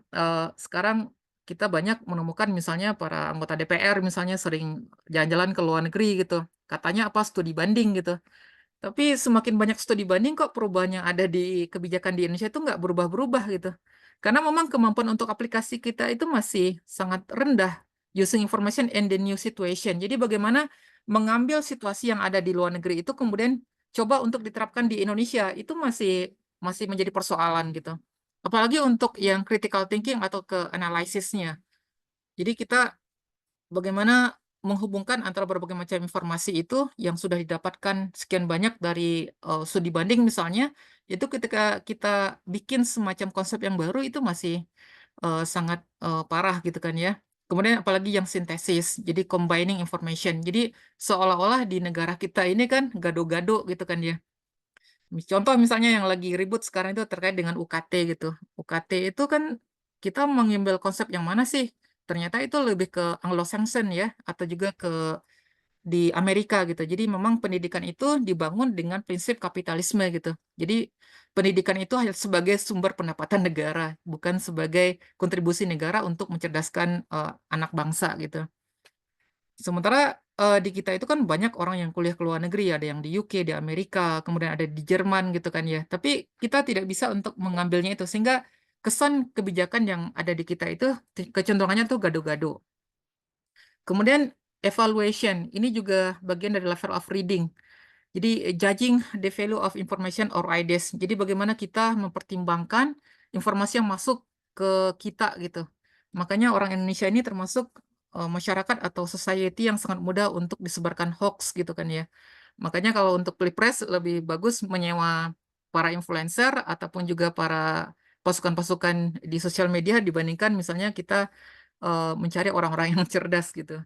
sekarang kita banyak menemukan misalnya para anggota DPR misalnya sering jalan-jalan ke luar negeri gitu. Katanya apa studi banding gitu. Tapi semakin banyak studi banding kok perubahan yang ada di kebijakan di Indonesia itu nggak berubah-berubah gitu. Karena memang kemampuan untuk aplikasi kita itu masih sangat rendah. Using information in the new situation. Jadi bagaimana mengambil situasi yang ada di luar negeri itu kemudian coba untuk diterapkan di Indonesia itu masih menjadi persoalan gitu. Apalagi untuk yang critical thinking atau ke analisisnya. Jadi kita bagaimana menghubungkan antara berbagai macam informasi itu yang sudah didapatkan sekian banyak dari studi banding misalnya, itu ketika kita bikin semacam konsep yang baru itu masih sangat parah gitu kan ya. Kemudian apalagi yang sintesis, jadi combining information. Jadi seolah-olah di negara kita ini kan gado-gado gitu kan ya. Contoh misalnya yang lagi ribut sekarang itu terkait dengan UKT gitu. UKT itu kan kita mengambil konsep yang mana sih? Ternyata itu lebih ke Anglo-Saxon ya, atau juga ke di Amerika gitu. Jadi memang pendidikan itu dibangun dengan prinsip kapitalisme gitu. Jadi pendidikan itu hanya sebagai sumber pendapatan negara, bukan sebagai kontribusi negara untuk mencerdaskan anak bangsa gitu. Sementara di kita itu kan banyak orang yang kuliah ke luar negeri, ada yang di UK, di Amerika, kemudian ada di Jerman gitu kan ya. Tapi kita tidak bisa untuk mengambilnya itu sehingga kesan kebijakan yang ada di kita itu kecenderungannya tuh gado-gado. Kemudian evaluation, ini juga bagian dari level of reading. Jadi judging the value of information or ideas. Jadi bagaimana kita mempertimbangkan informasi yang masuk ke kita gitu. Makanya orang Indonesia ini termasuk masyarakat atau society yang sangat mudah untuk disebarkan hoax gitu kan ya. Makanya kalau untuk pilpres lebih bagus menyewa para influencer ataupun juga para pasukan-pasukan di sosial media dibandingkan misalnya kita mencari orang-orang yang cerdas gitu.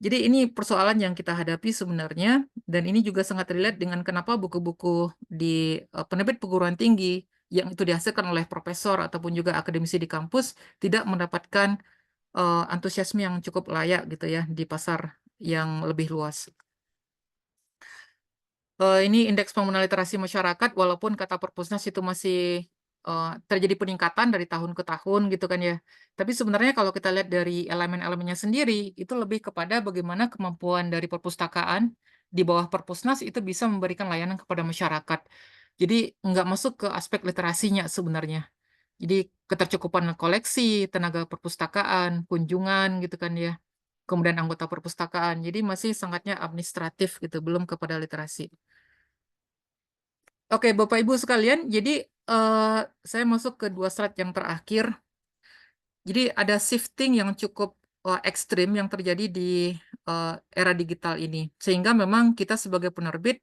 Jadi ini persoalan yang kita hadapi sebenarnya, dan ini juga sangat relate dengan kenapa buku-buku di penerbit perguruan tinggi yang itu dihasilkan oleh profesor ataupun juga akademisi di kampus tidak mendapatkan antusiasme yang cukup layak gitu ya di pasar yang lebih luas. Ini indeks pengguna literasi masyarakat, walaupun kata Perpusnas itu masih terjadi peningkatan dari tahun ke tahun gitu kan ya. Tapi sebenarnya kalau kita lihat dari elemen-elemennya sendiri, itu lebih kepada bagaimana kemampuan dari perpustakaan di bawah Perpusnas itu bisa memberikan layanan kepada masyarakat. Jadi nggak masuk ke aspek literasinya sebenarnya. Jadi ketercukupan koleksi, tenaga perpustakaan, kunjungan gitu kan ya. Kemudian anggota perpustakaan. Jadi masih sangatnya administratif gitu, belum kepada literasi. Oke, Bapak Ibu sekalian, jadi saya masuk ke 2 slide yang terakhir. Jadi ada shifting yang cukup ekstrim yang terjadi di era digital ini. Sehingga memang kita sebagai penerbit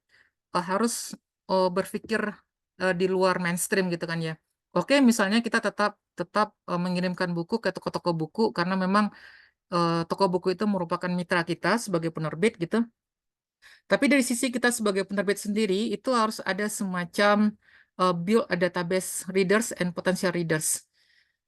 harus berpikir di luar mainstream gitu kan ya. Oke, misalnya kita tetap tetap mengirimkan buku ke toko-toko buku karena memang toko buku itu merupakan mitra kita sebagai penerbit gitu. Tapi dari sisi kita sebagai penerbit sendiri itu harus ada semacam build a database readers and potential readers.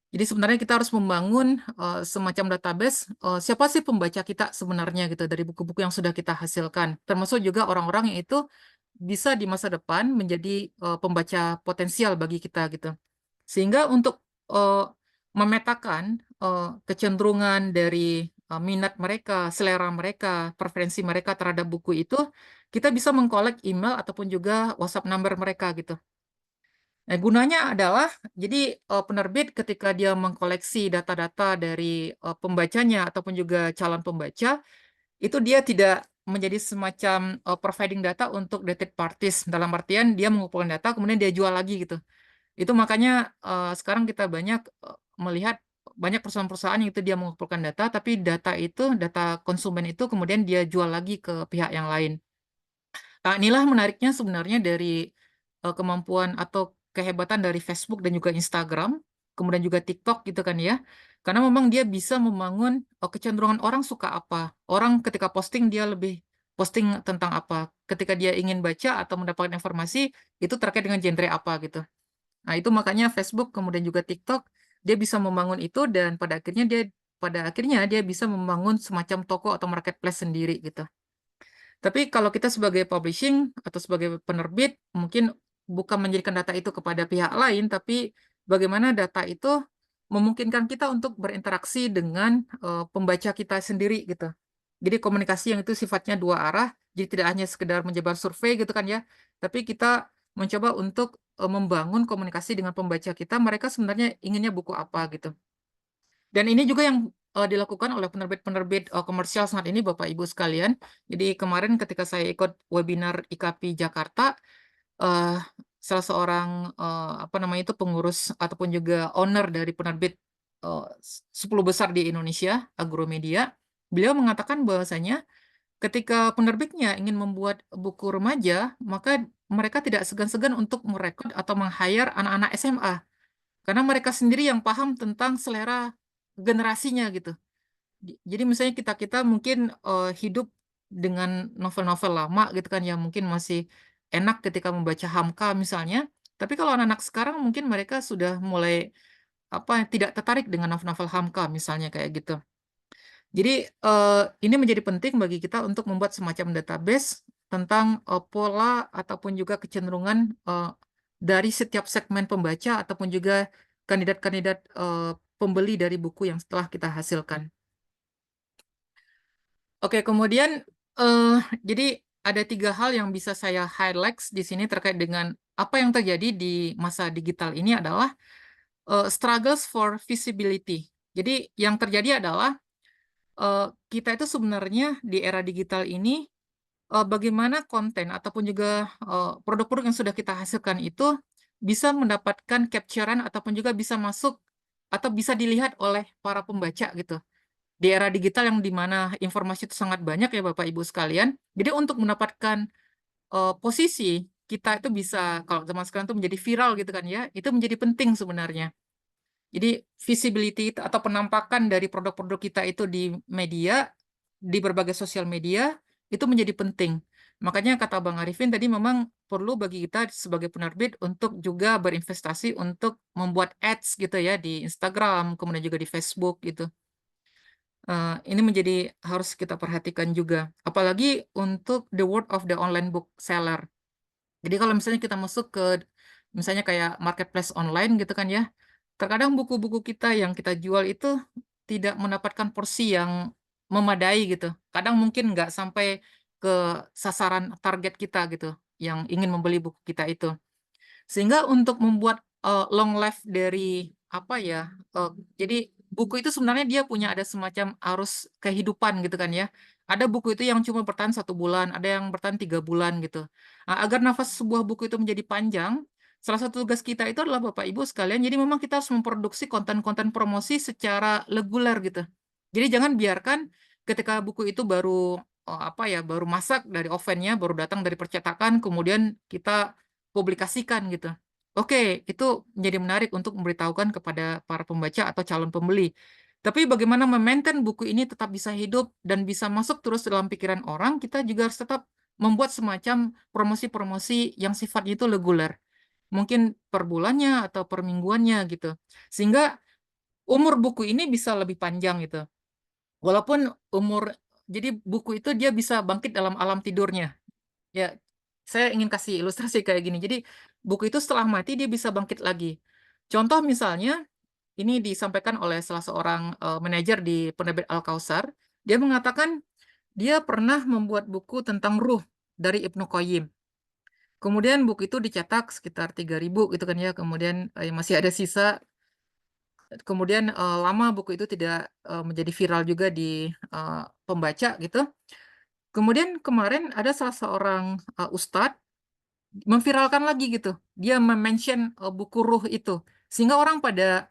Jadi sebenarnya kita harus membangun semacam database siapa sih pembaca kita sebenarnya gitu dari buku-buku yang sudah kita hasilkan. Termasuk juga orang-orang yang itu bisa di masa depan menjadi pembaca potensial bagi kita gitu. Sehingga untuk memetakan kecenderungan dari minat mereka, selera mereka, preferensi mereka terhadap buku itu, kita bisa mengkolek email ataupun juga WhatsApp number mereka gitu. Nah, gunanya adalah jadi penerbit ketika dia mengkoleksi data-data dari pembacanya ataupun juga calon pembaca, itu dia tidak menjadi semacam providing data untuk the third parties, dalam artian dia mengumpulkan data kemudian dia jual lagi gitu. Itu makanya sekarang kita banyak melihat banyak perusahaan-perusahaan yang itu dia mengumpulkan data, tapi data itu, data konsumen itu kemudian dia jual lagi ke pihak yang lain. Nah, inilah menariknya sebenarnya dari kemampuan atau kehebatan dari Facebook dan juga Instagram, kemudian juga TikTok gitu kan ya. Karena memang dia bisa membangun kecenderungan orang suka apa. Orang ketika posting dia lebih posting tentang apa. Ketika dia ingin baca atau mendapatkan informasi, itu terkait dengan genre apa gitu. Nah, itu makanya Facebook kemudian juga TikTok dia bisa membangun itu dan pada akhirnya dia bisa membangun semacam toko atau marketplace sendiri gitu. Tapi kalau kita sebagai publishing atau sebagai penerbit mungkin bukan menjadikan data itu kepada pihak lain, tapi bagaimana data itu memungkinkan kita untuk berinteraksi dengan pembaca kita sendiri gitu. Jadi komunikasi yang itu sifatnya dua arah, jadi tidak hanya sekedar menyebar survei gitu kan ya, tapi kita mencoba untuk membangun komunikasi dengan pembaca kita, mereka sebenarnya inginnya buku apa gitu. Dan ini juga yang dilakukan oleh penerbit-penerbit komersial saat ini, Bapak Ibu sekalian. Jadi kemarin ketika saya ikut webinar IKP Jakarta, eh, salah seorang apa namanya itu pengurus ataupun juga owner dari penerbit 10 besar di Indonesia, Agromedia, beliau mengatakan bahwasanya ketika penerbitnya ingin membuat buku remaja, maka mereka tidak segan-segan untuk merekrut atau meng-hire anak-anak SMA. Karena mereka sendiri yang paham tentang selera generasinya gitu. Jadi misalnya kita mungkin hidup dengan novel-novel lama gitu kan yang mungkin masih enak ketika membaca Hamka misalnya. Tapi kalau anak-anak sekarang mungkin mereka sudah mulai apa tidak tertarik dengan novel-novel Hamka misalnya kayak gitu. Jadi ini menjadi penting bagi kita untuk membuat semacam database tentang pola ataupun juga kecenderungan dari setiap segmen pembaca ataupun juga kandidat-kandidat pembeli dari buku yang setelah kita hasilkan. Oke, kemudian jadi ada 3 hal yang bisa saya highlight di sini terkait dengan apa yang terjadi di masa digital ini adalah struggles for visibility. Jadi yang terjadi adalah kita itu sebenarnya di era digital ini bagaimana konten ataupun juga produk-produk yang sudah kita hasilkan itu bisa mendapatkan capturean ataupun juga bisa masuk atau bisa dilihat oleh para pembaca gitu. Di era digital yang dimana informasi itu sangat banyak ya Bapak Ibu sekalian. Jadi untuk mendapatkan posisi kita itu bisa kalau zaman sekarang itu menjadi viral gitu kan ya, itu menjadi penting sebenarnya. Jadi visibility atau penampakan dari produk-produk kita itu di media, di berbagai sosial media, itu menjadi penting. Makanya kata Bang Arifin tadi memang perlu bagi kita sebagai penerbit untuk juga berinvestasi untuk membuat ads gitu ya di Instagram, kemudian juga di Facebook gitu. Ini menjadi harus kita perhatikan juga. Apalagi untuk the word of the online book seller. Jadi kalau misalnya kita masuk ke misalnya kayak marketplace online gitu kan ya, terkadang buku-buku kita yang kita jual itu tidak mendapatkan porsi yang memadai gitu. Kadang mungkin nggak sampai ke sasaran target kita gitu, yang ingin membeli buku kita itu. Sehingga untuk membuat long life dari apa ya, jadi buku itu sebenarnya dia punya ada semacam arus kehidupan gitu kan ya. Ada buku itu yang cuma bertahan 1 bulan, ada yang bertahan 3 bulan gitu. Nah, agar nafas sebuah buku itu menjadi panjang, salah satu tugas kita itu adalah Bapak Ibu sekalian, jadi memang kita harus memproduksi konten-konten promosi secara reguler gitu. Jadi jangan biarkan ketika buku itu baru apa ya, baru masak dari ovennya, baru datang dari percetakan, kemudian kita publikasikan gitu. Oke, itu menjadi menarik untuk memberitahukan kepada para pembaca atau calon pembeli. Tapi bagaimana memaintain buku ini tetap bisa hidup dan bisa masuk terus dalam pikiran orang, kita juga harus tetap membuat semacam promosi-promosi yang sifatnya itu reguler. Mungkin per bulannya atau per mingguannya gitu. Sehingga umur buku ini bisa lebih panjang gitu. Walaupun jadi buku itu dia bisa bangkit dalam alam tidurnya. Ya, saya ingin kasih ilustrasi kayak gini. Jadi, buku itu setelah mati dia bisa bangkit lagi. Contoh misalnya, ini disampaikan oleh salah seorang manajer di penerbit Al-Kausar. Dia mengatakan dia pernah membuat buku tentang ruh dari Ibnu Qayyim. Kemudian buku itu dicetak sekitar 3.000 gitu kan ya. Kemudian masih ada sisa. Kemudian lama buku itu tidak menjadi viral juga di pembaca gitu. Kemudian kemarin ada salah seorang ustadz memviralkan lagi gitu. Dia mention buku ruh itu. Sehingga orang pada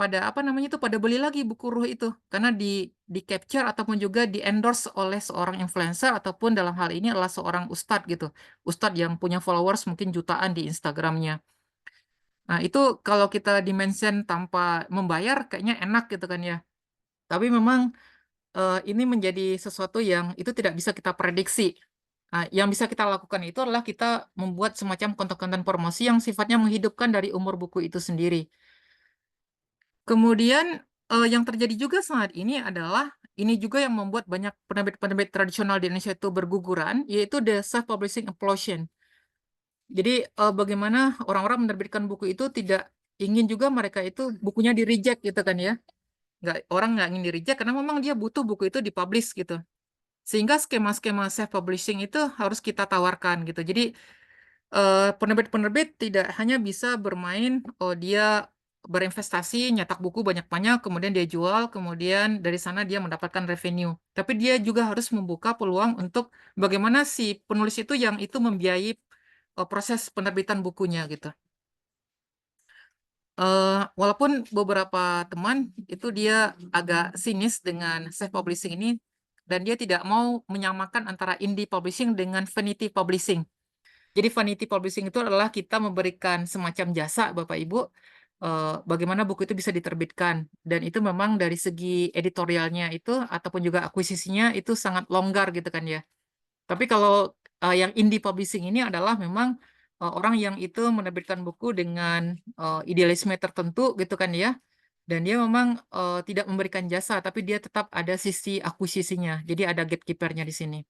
pada apa namanya itu pada beli lagi buku ruh itu karena di capture ataupun juga di endorse oleh seorang influencer ataupun dalam hal ini adalah seorang ustadz gitu. Ustadz yang punya followers mungkin jutaan di Instagramnya. Nah, itu kalau kita dimention tanpa membayar kayaknya enak gitu kan ya. Tapi memang ini menjadi sesuatu yang itu tidak bisa kita prediksi. Nah, yang bisa kita lakukan itu adalah kita membuat semacam konten-konten promosi yang sifatnya menghidupkan dari umur buku itu sendiri. Kemudian yang terjadi juga saat ini adalah ini juga yang membuat banyak penerbit-penerbit tradisional di Indonesia itu berguguran, yaitu the self-publishing implosion. Jadi bagaimana orang-orang menerbitkan buku itu tidak ingin juga mereka itu bukunya di-reject gitu kan ya. Orang nggak ingin di-reject karena memang dia butuh buku itu dipublish gitu. Sehingga skema-skema self-publishing itu harus kita tawarkan gitu. Jadi penerbit-penerbit tidak hanya bisa bermain, oh dia berinvestasi, nyetak buku banyak-banyak, kemudian dia jual, kemudian dari sana dia mendapatkan revenue. Tapi dia juga harus membuka peluang untuk bagaimana si penulis itu yang itu membiayai proses penerbitan bukunya gitu. Walaupun beberapa teman itu dia agak sinis dengan self-publishing ini, dan dia tidak mau menyamakan antara indie publishing dengan vanity publishing. Jadi vanity publishing itu adalah kita memberikan semacam jasa, Bapak Ibu, bagaimana buku itu bisa diterbitkan. Dan itu memang dari segi editorialnya itu, ataupun juga akuisisinya itu sangat longgar gitu kan ya. Tapi kalau yang indie publishing ini adalah memang orang yang itu menerbitkan buku dengan idealisme tertentu gitu kan ya. Dan dia memang tidak memberikan jasa, tapi dia tetap ada sisi akuisisinya. Jadi ada gatekeeper-nya di sini.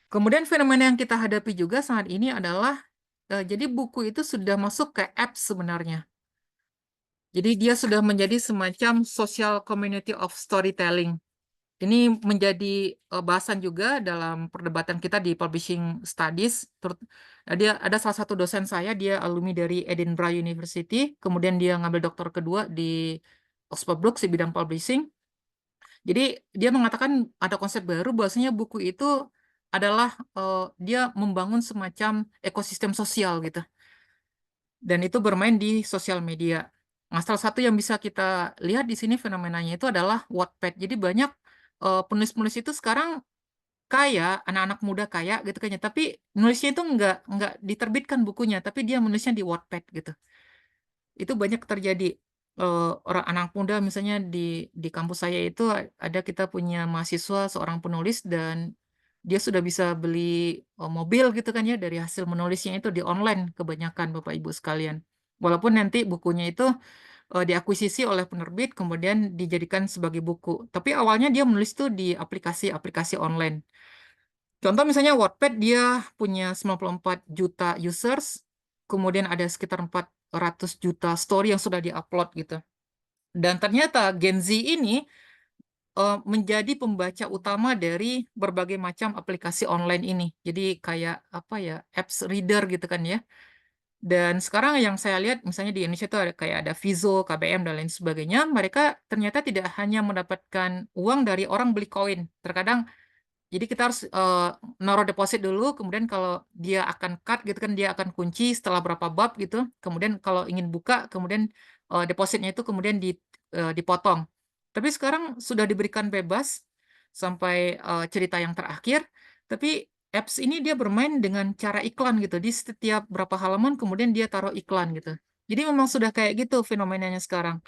Kemudian fenomena yang kita hadapi juga saat ini adalah, jadi buku itu sudah masuk ke apps sebenarnya. Jadi dia sudah menjadi semacam social community of storytelling. Ini menjadi bahasan juga dalam perdebatan kita di publishing studies. Dia ada salah satu dosen saya, dia alumni dari Edinburgh University, kemudian dia ngambil doktor kedua di Oxford Brookes di bidang publishing. Jadi dia mengatakan ada konsep baru bahwasanya buku itu adalah dia membangun semacam ekosistem sosial gitu. Dan itu bermain di sosial media. Nah, salah satu yang bisa kita lihat di sini fenomenanya itu adalah Wattpad. Jadi banyak penulis-penulis itu sekarang kaya, anak-anak muda kaya gitu kan ya, tapi nulisnya itu nggak diterbitkan bukunya, tapi dia menulisnya di Wattpad gitu. Itu banyak terjadi. Orang anak muda misalnya di kampus saya itu ada kita punya mahasiswa seorang penulis dan dia sudah bisa beli mobil gitu kan ya dari hasil menulisnya itu di online kebanyakan Bapak Ibu sekalian. Walaupun nanti bukunya itu diakuisisi oleh penerbit kemudian dijadikan sebagai buku. Tapi awalnya dia menulis tuh di aplikasi-aplikasi online. Contoh misalnya Wattpad dia punya 94 juta users, kemudian ada sekitar 400 juta story yang sudah diupload gitu. Dan ternyata Gen Z ini menjadi pembaca utama dari berbagai macam aplikasi online ini. Jadi kayak apa ya, apps reader gitu kan ya. Dan sekarang yang saya lihat misalnya di Indonesia itu ada kayak ada Vizo, KBM dan lain sebagainya, mereka ternyata tidak hanya mendapatkan uang dari orang beli koin. Terkadang jadi kita harus naruh deposit dulu, kemudian kalau dia akan cut gitu kan, dia akan kunci setelah berapa bab gitu. Kemudian kalau ingin buka, kemudian depositnya itu kemudian dipotong. Tapi sekarang sudah diberikan bebas sampai cerita yang terakhir, tapi apps ini dia bermain dengan cara iklan gitu. Di setiap berapa halaman kemudian dia taruh iklan gitu. Jadi memang sudah kayak gitu fenomenanya sekarang.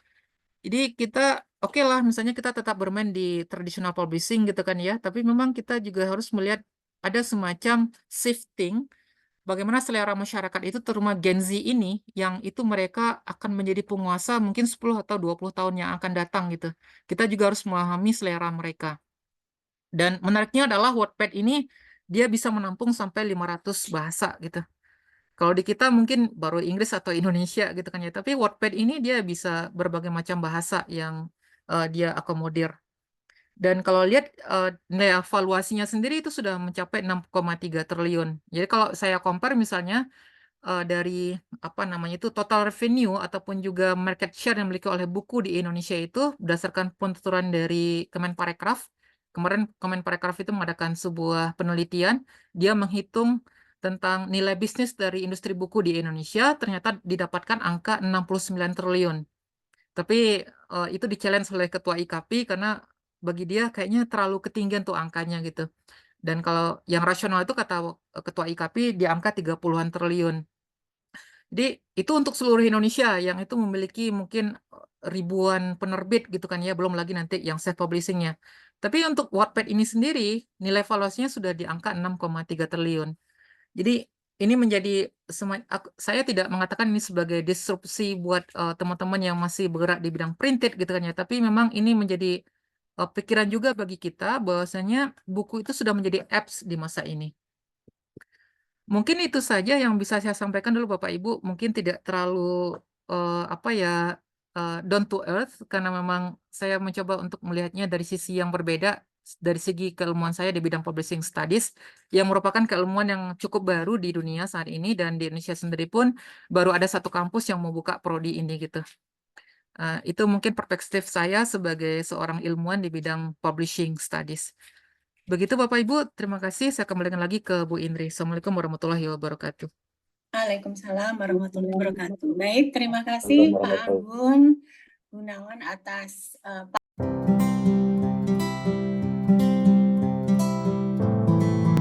Jadi kita oke lah, misalnya kita tetap bermain di traditional publishing gitu kan ya, tapi memang kita juga harus melihat ada semacam shifting bagaimana selera masyarakat itu, terutama Gen Z ini, yang itu mereka akan menjadi penguasa mungkin 10 atau 20 tahun yang akan datang gitu. Kita juga harus memahami selera mereka. Dan menariknya adalah Wattpad ini dia bisa menampung sampai 500 bahasa gitu. Kalau di kita mungkin baru Inggris atau Indonesia gitu kan ya, tapi Wattpad ini dia bisa berbagai macam bahasa yang dia akomodir. Dan kalau lihat nilai evaluasinya sendiri itu sudah mencapai 6,3 triliun. Jadi kalau saya compare misalnya dari apa namanya itu total revenue ataupun juga market share yang dimiliki oleh buku di Indonesia itu berdasarkan penuturan dari Kemenparekraf. Kemarin Kemenparekraf itu mengadakan sebuah penelitian, dia menghitung tentang nilai bisnis dari industri buku di Indonesia, ternyata didapatkan angka 69 triliun. Tapi itu di-challenge oleh Ketua IKAPI karena bagi dia kayaknya terlalu ketinggian tuh angkanya gitu. Dan kalau yang rasional itu kata Ketua IKAPI di angka 30-an triliun. Jadi itu untuk seluruh Indonesia yang itu memiliki mungkin ribuan penerbit gitu kan ya, belum lagi nanti yang self publishingnya. Tapi untuk Wattpad ini sendiri nilai valuasinya sudah di angka 6,3 triliun. Jadi ini menjadi saya tidak mengatakan ini sebagai disrupsi buat teman-teman yang masih bergerak di bidang printed gitu kan ya, tapi memang ini menjadi pikiran juga bagi kita bahwasanya buku itu sudah menjadi apps di masa ini. Mungkin itu saja yang bisa saya sampaikan dulu Bapak Ibu. Mungkin tidak terlalu apa ya down to earth karena memang saya mencoba untuk melihatnya dari sisi yang berbeda dari segi keilmuan saya di bidang publishing studies yang merupakan keilmuan yang cukup baru di dunia saat ini dan di Indonesia sendiri pun baru ada satu kampus yang mau buka prodi ini gitu. Itu mungkin perspektif saya sebagai seorang ilmuwan di bidang publishing studies. Begitu Bapak Ibu, terima kasih. Saya kembalikan lagi ke Bu Indri. Assalamualaikum warahmatullahi wabarakatuh.
Waalaikumsalam warahmatullahi wabarakatuh. Baik, terima kasih Pak Agun Gunawan atas